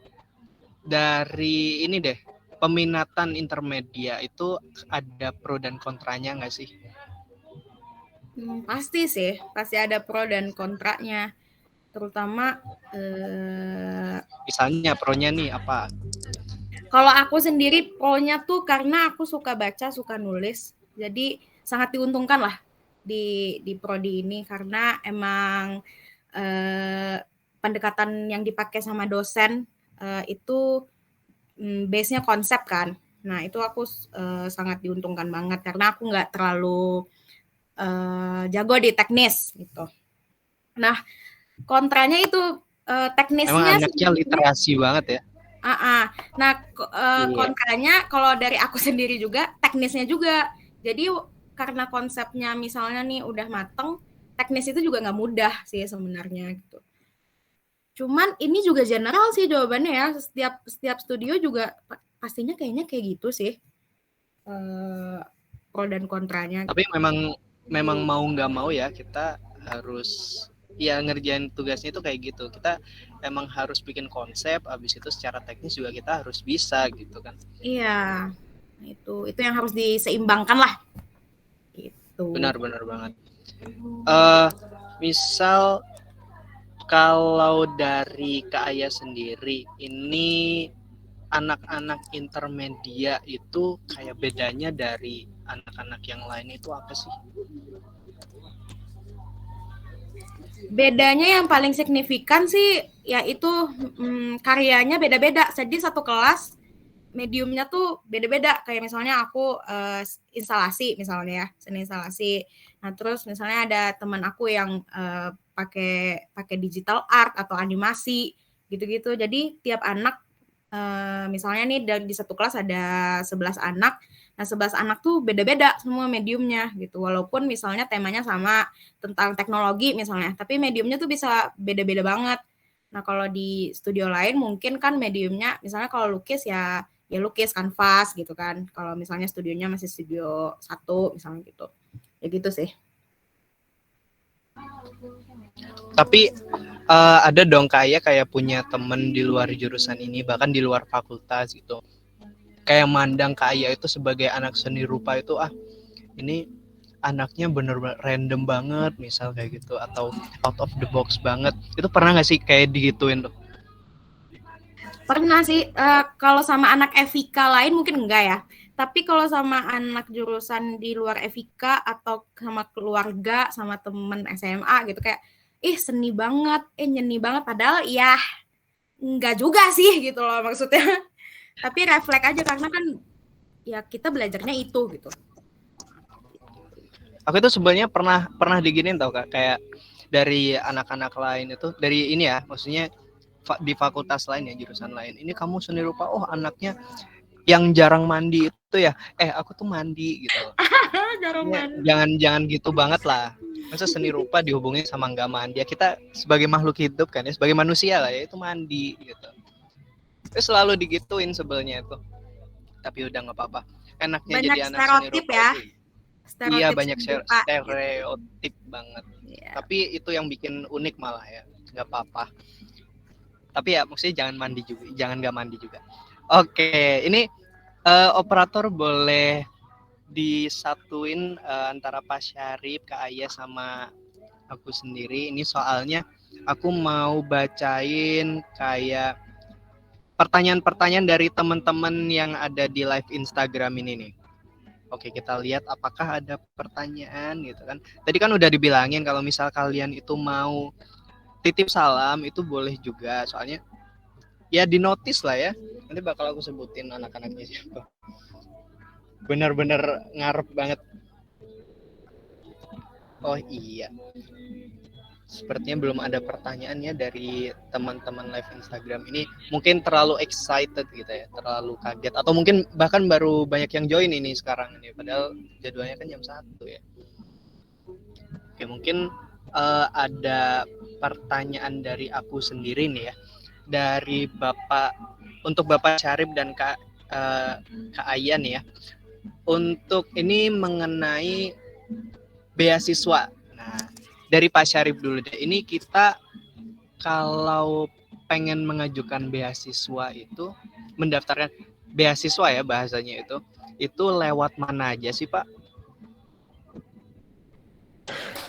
dari ini deh, peminatan intermedia itu ada pro dan kontranya nggak sih? Pasti sih, pasti ada pro dan kontranya. Terutama misalnya pronya nih apa? Kalau aku sendiri pro-nya tuh karena aku suka baca, suka nulis, jadi sangat diuntungkan lah di prodi ini, karena emang pendekatan yang dipakai sama dosen itu base-nya konsep kan. Nah itu aku sangat diuntungkan banget karena aku nggak terlalu jago di teknis gitu. Nah kontranya itu teknisnya emang anaknya literasi banget ya. Nah kontranya kalau dari aku sendiri juga teknisnya juga. Jadi karena konsepnya misalnya nih udah mateng, teknis itu juga nggak mudah sih sebenarnya gitu. Cuman ini juga general sih jawabannya ya. Setiap studio juga pastinya kayaknya kayak gitu sih. Pro dan kontranya. Tapi memang mau nggak mau ya kita harus ya ngerjain tugasnya itu kayak gitu. Kita emang harus bikin konsep, abis itu secara teknis juga kita harus bisa gitu kan. Iya, itu yang harus diseimbangkan lah. Gitu. Benar banget. Misal kalau dari Kak Aya sendiri, ini anak-anak intermedia itu kayak bedanya dari anak-anak yang lain itu apa sih? Bedanya yang paling signifikan sih yaitu karyanya beda-beda. Jadi satu kelas mediumnya tuh beda-beda. Kayak misalnya aku instalasi misalnya ya, seni instalasi. Nah terus misalnya ada teman aku yang pakai digital art atau animasi gitu-gitu. Jadi tiap anak misalnya nih di satu kelas ada 11 anak. Nah 11 anak tuh beda-beda semua mediumnya gitu. Walaupun misalnya temanya sama tentang teknologi misalnya, tapi mediumnya tuh bisa beda-beda banget. Nah kalau di studio lain mungkin kan mediumnya misalnya kalau lukis ya lukis kanvas gitu kan. Kalau misalnya studionya masih studio 1 misalnya gitu. Ya gitu sih. Tapi ada dong kayak punya temen di luar jurusan ini, bahkan di luar fakultas gitu. Kayak mandang Kak Aya itu sebagai anak seni rupa itu ini anaknya bener-bener random banget misal kayak gitu, atau out of the box banget. Itu pernah nggak sih kayak digituin tuh? Pernah sih, kalau sama anak FIK lain mungkin enggak ya. Tapi kalau sama anak jurusan di luar FIK atau sama keluarga, sama temen SMA gitu kayak, seni banget, nyeni banget. Padahal ya enggak juga sih gitu loh maksudnya. Tapi refleks aja karena kan ya kita belajarnya itu gitu. Aku itu sebenarnya pernah diginin tau Kak, kayak dari anak-anak lain itu, dari ini ya, maksudnya di fakultas lain ya, jurusan lain. Ini kamu seni rupa, oh anaknya yang jarang mandi itu ya, aku tuh mandi gitu. Jarang Ya, mandi. jangan gitu banget lah. Masa seni rupa dihubungin sama nggak mandi? Ya kita sebagai makhluk hidup kan ya, sebagai manusia lah ya, itu mandi gitu. Itu selalu digituin sebelnya itu. Tapi udah nggak apa-apa. Enaknya Banyak jadi anak seni stereotip rupa ya. itu. Iya, Stereotip banyak seni rupa, gitu. stereotip banget. Iya. Tapi itu yang bikin unik malah ya, nggak apa-apa. Tapi ya maksudnya jangan mandi juga, jangan nggak mandi juga. Oke, ini operator boleh disatuin antara Pak Syarif, Kak Aya sama aku sendiri. Ini soalnya aku mau bacain kayak pertanyaan-pertanyaan dari teman-teman yang ada di live Instagram ini nih. Oke, kita lihat apakah ada pertanyaan gitu kan. Tadi kan udah dibilangin kalau misal kalian itu mau titip salam itu boleh juga. Soalnya ya di notice lah ya. Nanti bakal aku sebutin anak-anaknya siapa. Bener-bener ngarep banget. Oh iya. Sepertinya belum ada pertanyaan ya dari teman-teman live Instagram ini. Mungkin terlalu excited gitu ya, terlalu kaget. Atau mungkin bahkan baru banyak yang join ini sekarang ini. Padahal jadwalnya kan jam 1 ya. Oke, mungkin ada pertanyaan dari aku sendiri nih ya. Dari untuk Bapak Syarif dan Kak Ayan ya. Untuk ini mengenai beasiswa. Nah, dari Pak Syarif dulu deh. Ini kita kalau pengen mengajukan beasiswa itu, mendaftarkan beasiswa ya bahasanya itu lewat mana aja sih Pak?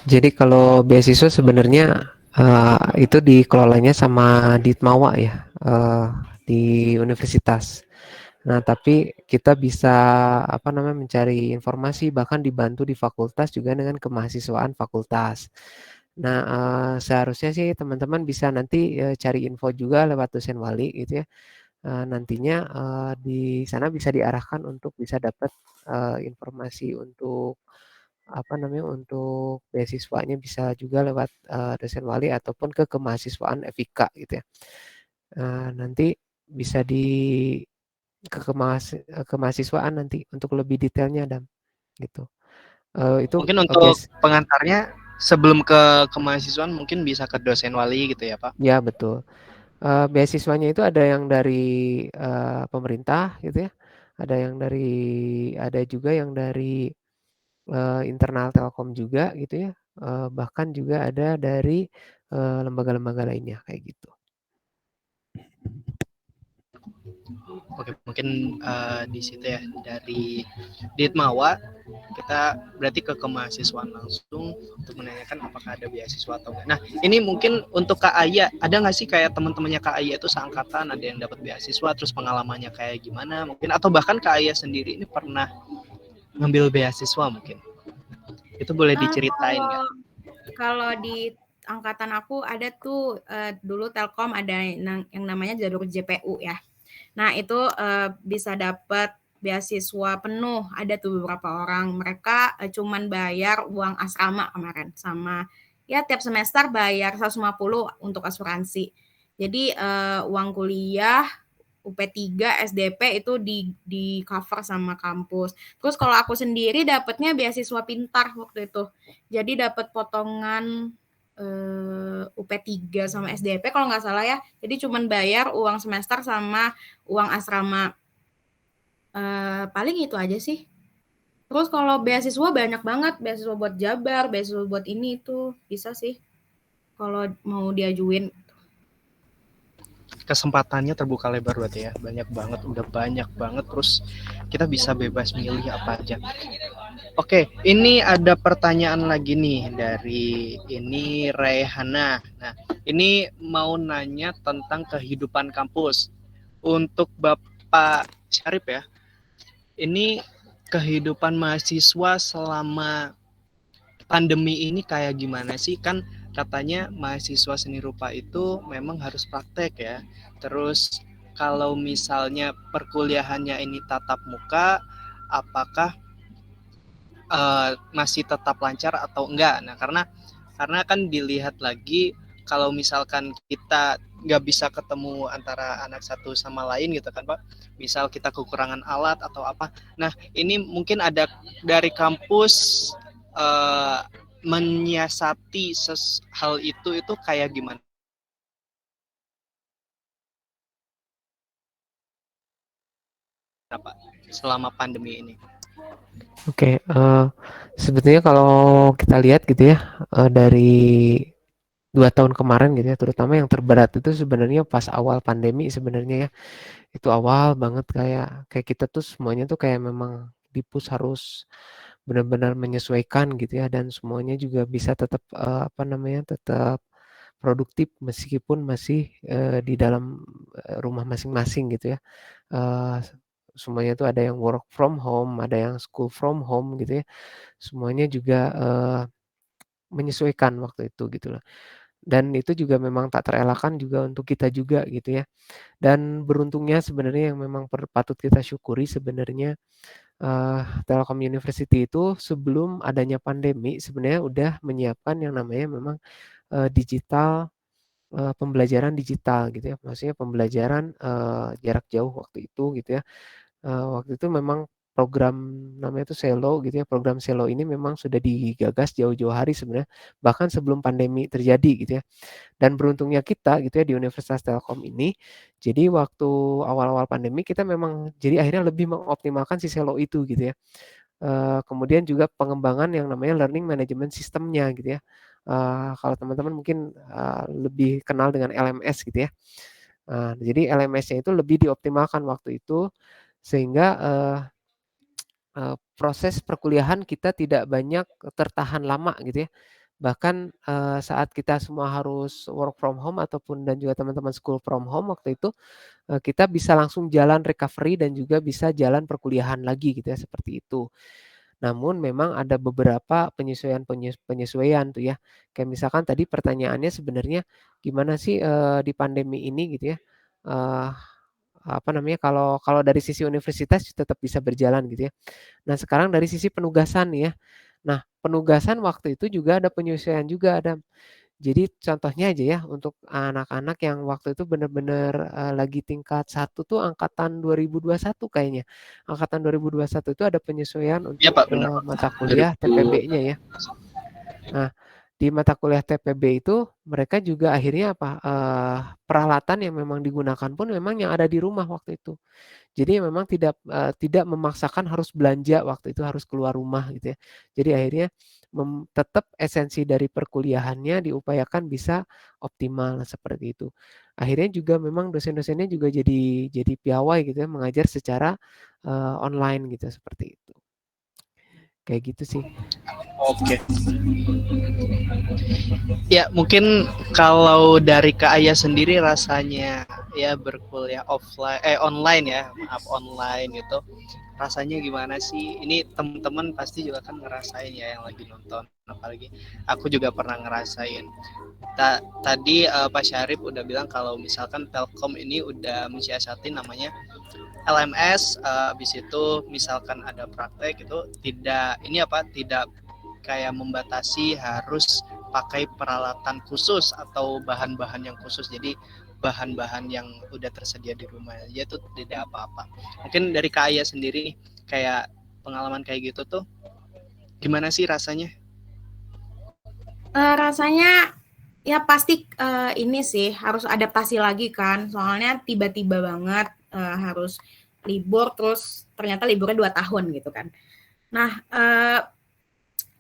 Jadi kalau beasiswa sebenarnya itu dikelolanya sama Ditmawa ya, di universitas. Nah, tapi kita bisa mencari informasi, bahkan dibantu di fakultas juga dengan kemahasiswaan fakultas. Nah, seharusnya sih teman-teman bisa nanti cari info juga lewat dosen wali gitu ya. Nantinya di sana bisa diarahkan untuk bisa dapat informasi untuk untuk beasiswanya, bisa juga lewat dosen wali ataupun ke kemahasiswaan FIK gitu ya. Nanti bisa ke kemahasiswaan nanti untuk lebih detailnya dan gitu. Itu Mungkin untuk pengantarnya sebelum ke kemahasiswaan mungkin bisa ke dosen wali gitu ya Pak? Ya betul. Beasiswanya itu ada yang dari pemerintah gitu ya, ada juga yang dari internal Telkom juga gitu ya, bahkan juga ada dari lembaga-lembaga lainnya kayak gitu. Oke, mungkin di situ ya dari Ditmawa kita berarti ke kemahasiswaan langsung untuk menanyakan apakah ada beasiswa atau enggak. Nah, ini mungkin untuk Kak Aya, ada nggak sih kayak teman-temannya Kak Aya itu seangkatan ada yang dapat beasiswa, terus pengalamannya kayak gimana mungkin, atau bahkan Kak Aya sendiri ini pernah ngambil beasiswa mungkin? Itu boleh diceritain nggak? Kalau di angkatan aku ada tuh dulu Telkom ada yang namanya jalur JPU ya. Nah itu bisa dapat beasiswa penuh, ada tuh beberapa orang. Mereka cuman bayar uang asrama kemarin, sama ya tiap semester bayar 150 untuk asuransi. Jadi uang kuliah UP3, SDP itu di cover sama kampus. Terus kalau aku sendiri dapatnya beasiswa pintar waktu itu. Jadi dapat potongan UP3 sama SDP kalau nggak salah ya. Jadi cuman bayar uang semester sama uang asrama. Paling itu aja sih. Terus kalau beasiswa banyak banget, beasiswa buat Jabar, beasiswa buat ini itu bisa sih kalau mau diajuin. Kesempatannya terbuka lebar berarti ya, banyak banget, udah banyak banget, terus kita bisa bebas milih apa aja. Oke, ini ada pertanyaan lagi nih dari ini Rehana. Nah, ini mau nanya tentang kehidupan kampus untuk Bapak Syarif ya. ini kehidupan mahasiswa selama pandemi ini kayak gimana sih? Kan katanya mahasiswa seni rupa itu memang harus praktek ya. Terus kalau misalnya perkuliahannya ini tatap muka, apakah masih tetap lancar atau enggak? Nah, karena kan dilihat lagi kalau misalkan kita nggak bisa ketemu antara anak satu sama lain gitu kan Pak, misal kita kekurangan alat atau apa. Nah, ini mungkin ada dari kampus menyiasati hal itu kayak gimana Pak selama pandemi ini? Oke, sebetulnya kalau kita lihat gitu ya, dari 2 tahun kemarin gitu ya, terutama yang terberat itu sebenarnya pas awal pandemi sebenarnya ya. Itu awal banget kayak kayak kita tuh semuanya tuh kayak memang di-push harus benar-benar menyesuaikan gitu ya, dan semuanya juga bisa tetap, apa namanya, tetap produktif meskipun masih, di dalam, rumah masing-masing gitu ya. Eee, semuanya tuh ada yang work from home, ada yang school from home gitu ya. Semuanya juga, menyesuaikan waktu itu gitu loh. Dan itu juga memang tak terelakkan juga untuk kita juga gitu ya. Dan beruntungnya sebenarnya yang memang patut kita syukuri sebenarnya, Telkom University itu sebelum adanya pandemi sebenarnya udah menyiapkan yang namanya memang, digital, pembelajaran digital gitu ya. Maksudnya pembelajaran, jarak jauh waktu itu gitu ya. Waktu itu memang program namanya itu Selo gitu ya, program Selo ini memang sudah digagas jauh-jauh hari sebenarnya, bahkan sebelum pandemi terjadi gitu ya. Dan beruntungnya kita gitu ya di Universitas Telkom ini, jadi waktu awal-awal pandemi kita memang jadi akhirnya lebih mengoptimalkan si Selo itu gitu ya. Kemudian juga pengembangan yang namanya learning management system-nya gitu ya. Kalau teman-teman mungkin, lebih kenal dengan LMS gitu ya. Jadi LMS-nya itu lebih dioptimalkan waktu itu sehingga, proses perkuliahan kita tidak banyak tertahan lama gitu ya. Bahkan, saat kita semua harus work from home ataupun dan juga teman-teman school from home waktu itu, kita bisa langsung jalan recovery dan juga bisa jalan perkuliahan lagi gitu ya, seperti itu. Namun memang ada beberapa penyesuaian tuh ya. Kayak misalkan tadi pertanyaannya sebenarnya gimana sih, di pandemi ini gitu ya, eee, apa namanya, kalau kalau dari sisi universitas tetap bisa berjalan gitu ya. Nah, sekarang dari sisi penugasan nih ya. Nah, penugasan waktu itu juga ada penyesuaian juga, ada. Jadi contohnya aja ya, untuk anak-anak yang waktu itu benar-benar, lagi tingkat 1 tuh angkatan 2021 kayaknya. Angkatan 2021 itu ada penyesuaian Iya untuk, Pak, benar Pak. mata kuliah 2000 TPB-nya ya. Nah, di mata kuliah TPB itu mereka juga akhirnya apa, peralatan yang memang digunakan pun memang yang ada di rumah waktu itu. Jadi memang tidak memaksakan harus belanja waktu itu, harus keluar rumah gitu ya. Jadi akhirnya tetap esensi dari perkuliahannya diupayakan bisa optimal, seperti itu. Akhirnya juga memang dosen-dosennya juga jadi piawai gitu ya, mengajar secara, online gitu, seperti itu. Kayak gitu sih. Oke. Ya, mungkin kalau dari Kak Aya sendiri rasanya ya berkuliah online ya, maaf online gitu. Rasanya gimana sih? Ini teman-teman pasti juga kan ngerasain ya yang lagi nonton, apalagi aku juga pernah ngerasain. Tadi Pak Syarif udah bilang kalau misalkan Telkom ini udah mensiasati namanya LMS, habis itu misalkan ada praktek itu tidak kayak membatasi harus pakai peralatan khusus atau bahan-bahan yang khusus. Jadi bahan-bahan yang udah tersedia di rumah aja itu tidak apa-apa. Mungkin dari Kak Aya sendiri nih, kayak pengalaman kayak gitu tuh gimana sih rasanya? Rasanya ya pasti ini sih harus adaptasi lagi kan, soalnya tiba-tiba banget harus libur, terus ternyata liburnya 2 tahun gitu kan. Nah,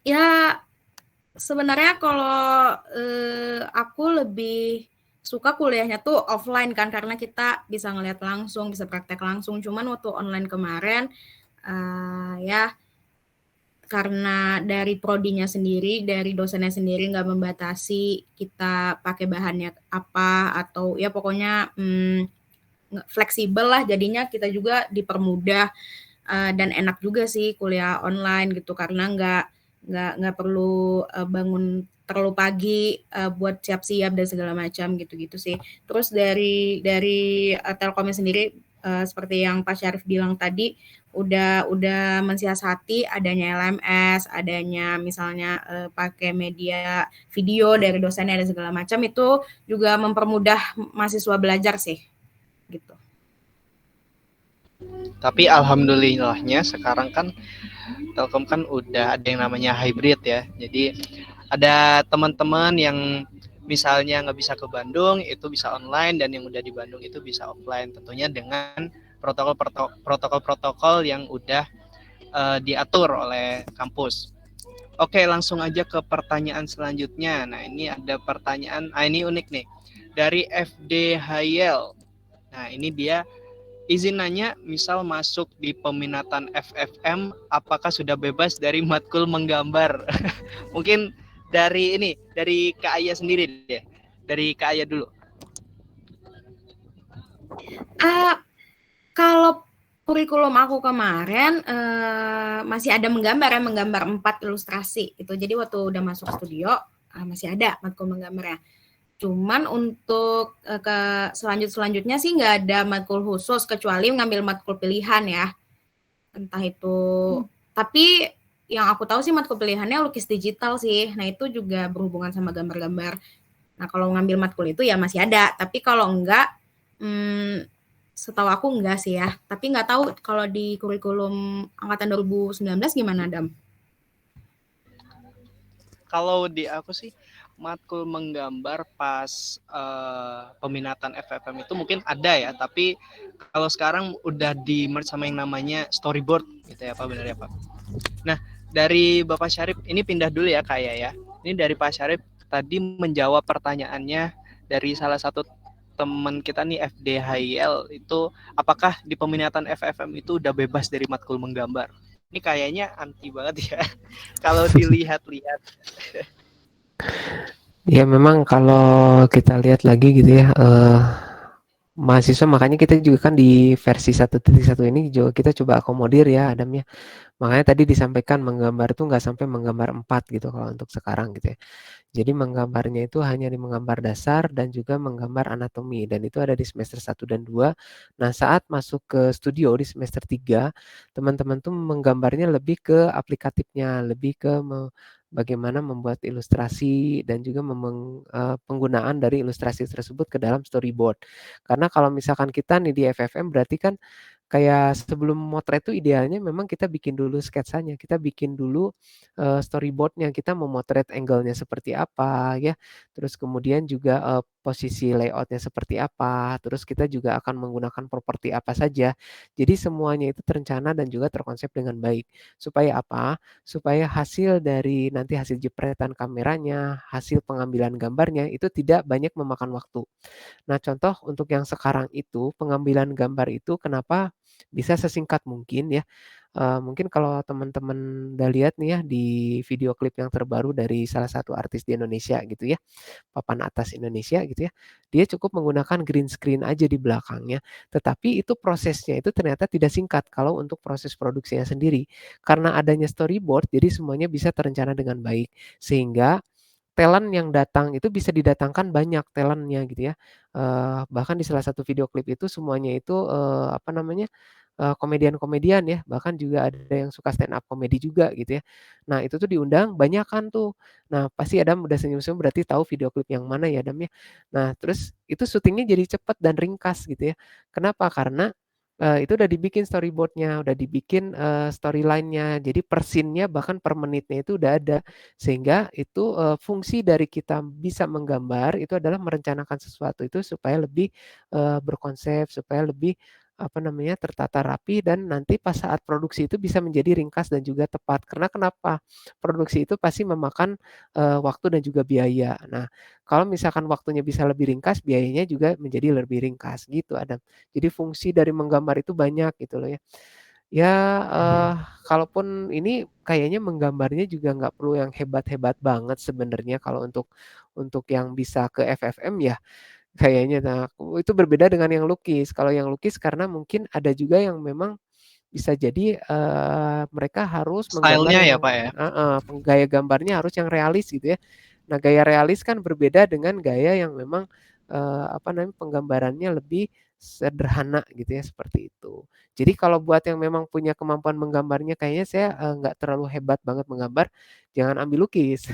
ya sebenarnya kalau aku lebih suka kuliahnya tuh offline kan, karena kita bisa ngeliat langsung, bisa praktek langsung. Cuman waktu online kemarin ya karena dari prodinya sendiri, dari dosennya sendiri nggak membatasi kita pakai bahannya apa, atau ya pokoknya fleksibel lah, jadinya kita juga dipermudah dan enak juga sih kuliah online gitu karena nggak perlu bangun terlalu pagi buat siap-siap dan segala macam gitu-gitu sih. Terus dari Telkomnya sendiri seperti yang Pak Syarif bilang tadi udah mensiasati adanya LMS, adanya misalnya pakai media video dari dosennya dan segala macam itu juga mempermudah mahasiswa belajar sih gitu. Tapi alhamdulillahnya sekarang kan Telkom kan udah ada yang namanya hybrid ya. Jadi ada teman-teman yang misalnya nggak bisa ke Bandung itu bisa online, dan yang udah di Bandung itu bisa offline, tentunya dengan protokol-protokol yang udah diatur oleh kampus. Oke, langsung aja ke pertanyaan selanjutnya. Nah, ini ada pertanyaan, ini unik nih. Dari FD Hayel. Nah, ini dia izin nanya, misal masuk di peminatan FFM, apakah sudah bebas dari matkul menggambar? Mungkin dari Kak Aya sendiri deh. Dari Kak Aya dulu. Kalau kurikulum aku kemarin masih ada menggambar 4 ilustrasi itu. Jadi waktu udah masuk studio masih ada matkul menggambarnya. Cuman untuk ke selanjutnya sih nggak ada matkul khusus kecuali ngambil matkul pilihan ya. Entah itu tapi yang aku tahu sih matkul pilihannya lukis digital sih. Nah, itu juga berhubungan sama gambar-gambar. Nah, kalau ngambil matkul itu ya masih ada, tapi kalau enggak setahu aku enggak sih ya. Tapi nggak tahu kalau di kurikulum angkatan 2019 gimana, Dam? Kalau di aku sih matkul menggambar pas peminatan FFM itu mungkin ada ya, tapi kalau sekarang udah di merge sama yang namanya storyboard gitu ya Pak, benar ya Pak. Nah, dari Bapak Syarif ini pindah dulu ya kayak ya. Ini dari Pak Syarif tadi menjawab pertanyaannya dari salah satu teman kita nih FDHIL itu, apakah di peminatan FFM itu udah bebas dari matkul menggambar? Ini kayaknya anti banget ya kalau dilihat-lihat. Ya memang kalau kita lihat lagi gitu ya, mahasiswa, makanya kita juga kan di versi 1.1 ini juga kita coba akomodir ya Adam ya. Makanya tadi disampaikan menggambar itu nggak sampai menggambar 4 gitu kalau untuk sekarang gitu ya. Jadi menggambarnya itu hanya di menggambar dasar dan juga menggambar anatomi, dan itu ada di semester 1 dan 2. Nah, saat masuk ke studio di semester 3, teman-teman tuh menggambarnya lebih ke aplikatifnya, lebih ke bagaimana membuat ilustrasi dan juga penggunaan dari ilustrasi tersebut ke dalam storyboard. Karena kalau misalkan kita nih di FFM berarti kan kayak sebelum motret itu idealnya memang kita bikin dulu sketsanya, kita bikin dulu storyboard-nya, kita mau motret angle-nya seperti apa ya, terus kemudian juga posisi layout-nya seperti apa, terus kita juga akan menggunakan properti apa saja. Jadi semuanya itu terencana dan juga terkonsep dengan baik. Supaya apa? Supaya hasil dari nanti hasil jepretan kameranya, hasil pengambilan gambarnya itu tidak banyak memakan waktu. Nah, contoh untuk yang sekarang itu, pengambilan gambar itu kenapa bisa sesingkat mungkin ya. Mungkin kalau teman-teman udah lihat nih ya di video klip yang terbaru dari salah satu artis di Indonesia gitu ya, papan atas Indonesia gitu ya. Dia cukup menggunakan green screen aja di belakangnya, tetapi itu prosesnya itu ternyata tidak singkat kalau untuk proses produksinya sendiri. Karena adanya storyboard, jadi semuanya bisa terencana dengan baik. Sehingga talent yang datang itu bisa didatangkan banyak talent-nya gitu ya. Bahkan di salah satu video klip itu semuanya itu, apa namanya, komedian-komedian ya, bahkan juga ada yang suka stand up comedy juga gitu ya. Nah, itu tuh diundang banyakan tuh. Nah, pasti Adam udah senyum-senyum berarti tahu video klip yang mana ya, Adam ya. Nah, terus itu syutingnya jadi cepet dan ringkas gitu ya. Kenapa? Karena itu udah dibikin storyboard-nya, udah dibikin storyline-nya, jadi per scene-nya bahkan per menitnya itu udah ada. Sehingga itu fungsi dari kita bisa menggambar itu adalah merencanakan sesuatu itu supaya lebih berkonsep, supaya lebih apa namanya, tertata rapi, dan nanti pas saat produksi itu bisa menjadi ringkas dan juga tepat. Karena kenapa? Produksi itu pasti memakan waktu dan juga biaya. Nah, kalau misalkan waktunya bisa lebih ringkas, biayanya juga menjadi lebih ringkas gitu, Adam. Jadi fungsi dari menggambar itu banyak gitu loh ya. Ya, kalaupun ini kayaknya menggambarnya juga nggak perlu yang hebat-hebat banget sebenarnya kalau untuk yang bisa ke FFM ya, kayaknya. Nah, itu berbeda dengan yang lukis. Kalau yang lukis karena mungkin ada juga yang memang bisa jadi mereka harus menggambar Stylenya ya yang Pak ya. gaya gambarnya harus yang realis gitu ya. Nah, gaya realis kan berbeda dengan gaya yang memang penggambarannya lebih sederhana gitu ya, seperti itu. Jadi kalau buat yang memang punya kemampuan menggambarnya kayaknya saya nggak terlalu hebat banget menggambar, jangan ambil lukis.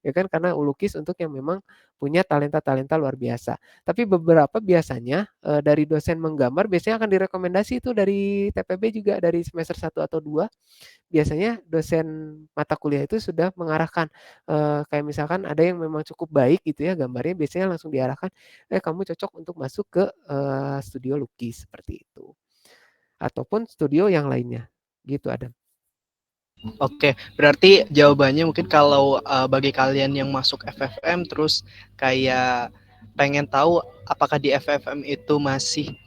Ya kan, karena lukis untuk yang memang punya talenta-talenta luar biasa. Tapi beberapa biasanya dari dosen menggambar biasanya akan direkomendasi itu dari TPB juga dari semester 1 atau 2. Biasanya dosen mata kuliah itu sudah mengarahkan kayak misalkan ada yang memang cukup baik gitu ya gambarnya, biasanya langsung diarahkan, kamu cocok untuk masuk ke studio lukis seperti itu. Ataupun studio yang lainnya. Gitu Adam. Oke, berarti jawabannya mungkin kalau bagi kalian yang masuk FFM terus kayak pengen tahu apakah di FFM itu masih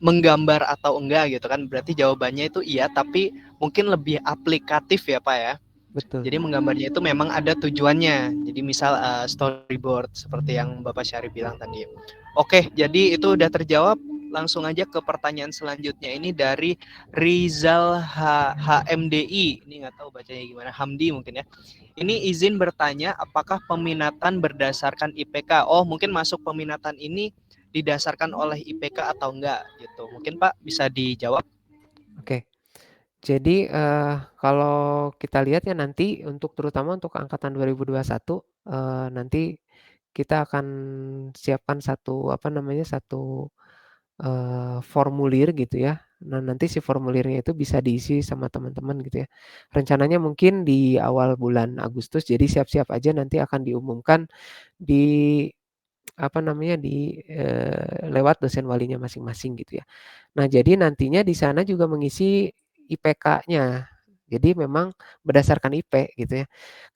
menggambar atau enggak gitu kan, berarti jawabannya itu iya, tapi mungkin lebih aplikatif ya Pak ya. Betul. Jadi menggambarnya itu memang ada tujuannya. Jadi misal storyboard seperti yang Bapak Syarif bilang tadi. Oke, jadi itu udah terjawab. Langsung aja ke pertanyaan selanjutnya. Ini dari Rizal HMDI. Ini nggak tahu bacanya gimana. Hamdi mungkin ya. Ini izin bertanya, apakah peminatan berdasarkan IPK? Oh, mungkin masuk peminatan ini didasarkan oleh IPK atau enggak gitu. Mungkin Pak bisa dijawab. Oke. Jadi kalau kita lihat ya nanti terutama untuk angkatan 2021 nanti kita akan siapkan satu formulir gitu ya. Nah, nanti si formulirnya itu bisa diisi sama teman-teman gitu ya. Rencananya mungkin di awal bulan Agustus, jadi siap-siap aja nanti akan diumumkan di lewat dosen walinya masing-masing gitu ya. Nah, jadi nantinya di sana juga mengisi IPK-nya. Jadi memang berdasarkan IP gitu ya.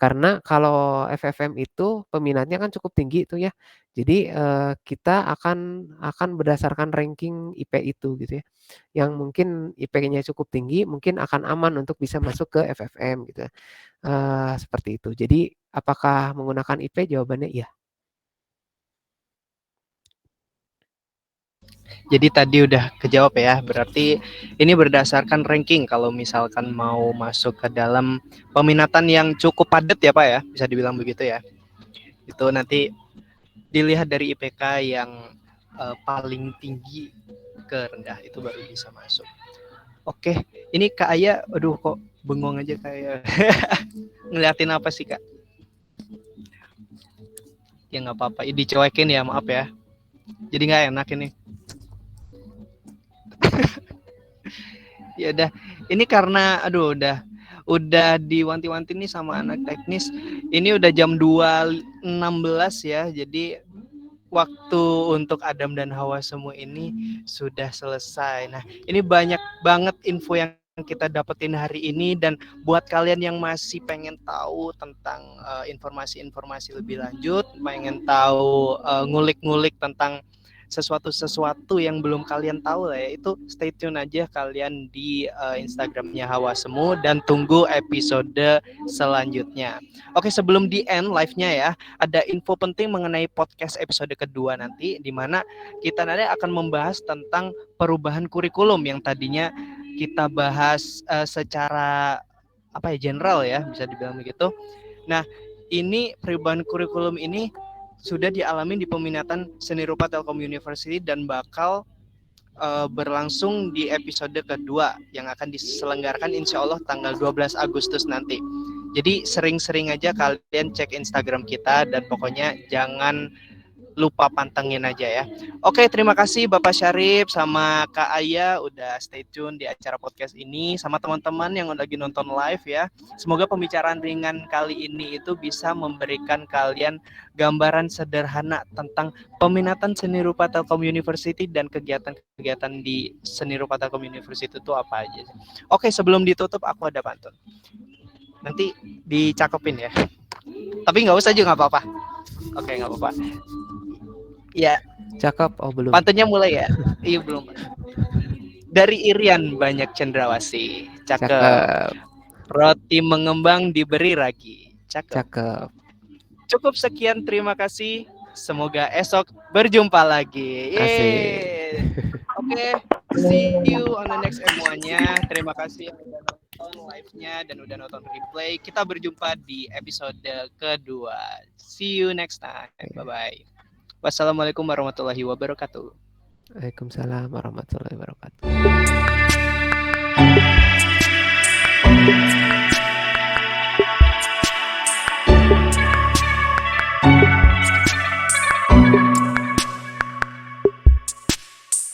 Karena kalau FFM itu peminatnya kan cukup tinggi itu ya. Jadi kita akan berdasarkan ranking IP itu gitu ya. Yang mungkin IP-nya cukup tinggi mungkin akan aman untuk bisa masuk ke FFM gitu ya. Seperti itu. Jadi apakah menggunakan IP? Jawabannya iya. Jadi tadi udah kejawab ya, berarti ini berdasarkan ranking kalau misalkan mau masuk ke dalam peminatan yang cukup padat ya Pak ya, bisa dibilang begitu ya. Itu nanti dilihat dari IPK yang paling tinggi ke rendah, itu baru bisa masuk. Oke, ini Kak Aya, aduh kok bengong aja kayak ngeliatin apa sih Kak? Ya nggak apa-apa, dicuekin ya, maaf ya. Jadi nggak enak ini. Ya udah, ini karena aduh udah diwanti-wanti nih sama anak teknis. Ini udah jam 2.16 ya. Jadi waktu untuk Adam dan Hawa semua ini sudah selesai. Nah, ini banyak banget info yang kita dapetin hari ini, dan buat kalian yang masih pengen tahu tentang informasi-informasi lebih lanjut, pengen tahu ngulik-ngulik tentang sesuatu yang belum kalian tahu lah ya, itu stay tune aja kalian di Instagramnya Hawa Semu dan tunggu episode selanjutnya. Oke, sebelum di end live-nya ya, ada info penting mengenai podcast episode kedua nanti, di mana kita nanti akan membahas tentang perubahan kurikulum yang tadinya kita bahas secara general ya, bisa dibilang begitu. Nah, ini perubahan kurikulum ini sudah dialami di peminatan Seni Rupa Telkom University dan bakal berlangsung di episode kedua yang akan diselenggarakan insya Allah tanggal 12 Agustus nanti. Jadi sering-sering aja kalian cek Instagram kita, dan pokoknya jangan lupa pantengin aja ya. Oke, terima kasih Bapak Syarif sama Kak Aya udah stay tune di acara podcast ini, sama teman-teman yang lagi nonton live ya. Semoga pembicaraan ringan kali ini itu bisa memberikan kalian gambaran sederhana tentang peminatan Seni Rupa Telkom University dan kegiatan-kegiatan di Seni Rupa Telkom University itu apa aja. Oke, sebelum ditutup aku ada pantun. Nanti dicakepin ya. Tapi nggak usah juga nggak apa-apa. Oke, nggak apa-apa. Ya, cakep. Oh, belum. Pantunnya mulai ya? Iya, belum. Dari Irian Banyak Cendrawasih. Cakep. Roti mengembang diberi ragi. Cakep. Cukup sekian, terima kasih. Semoga esok berjumpa lagi. Asik. Oke. See you on the next M1-nya. Terima kasih yang udah nonton live-nya dan udah nonton replay. Kita berjumpa di episode kedua. See you next time. Bye-bye. Wassalamualaikum warahmatullahi wabarakatuh. Waalaikumsalam warahmatullahi wabarakatuh.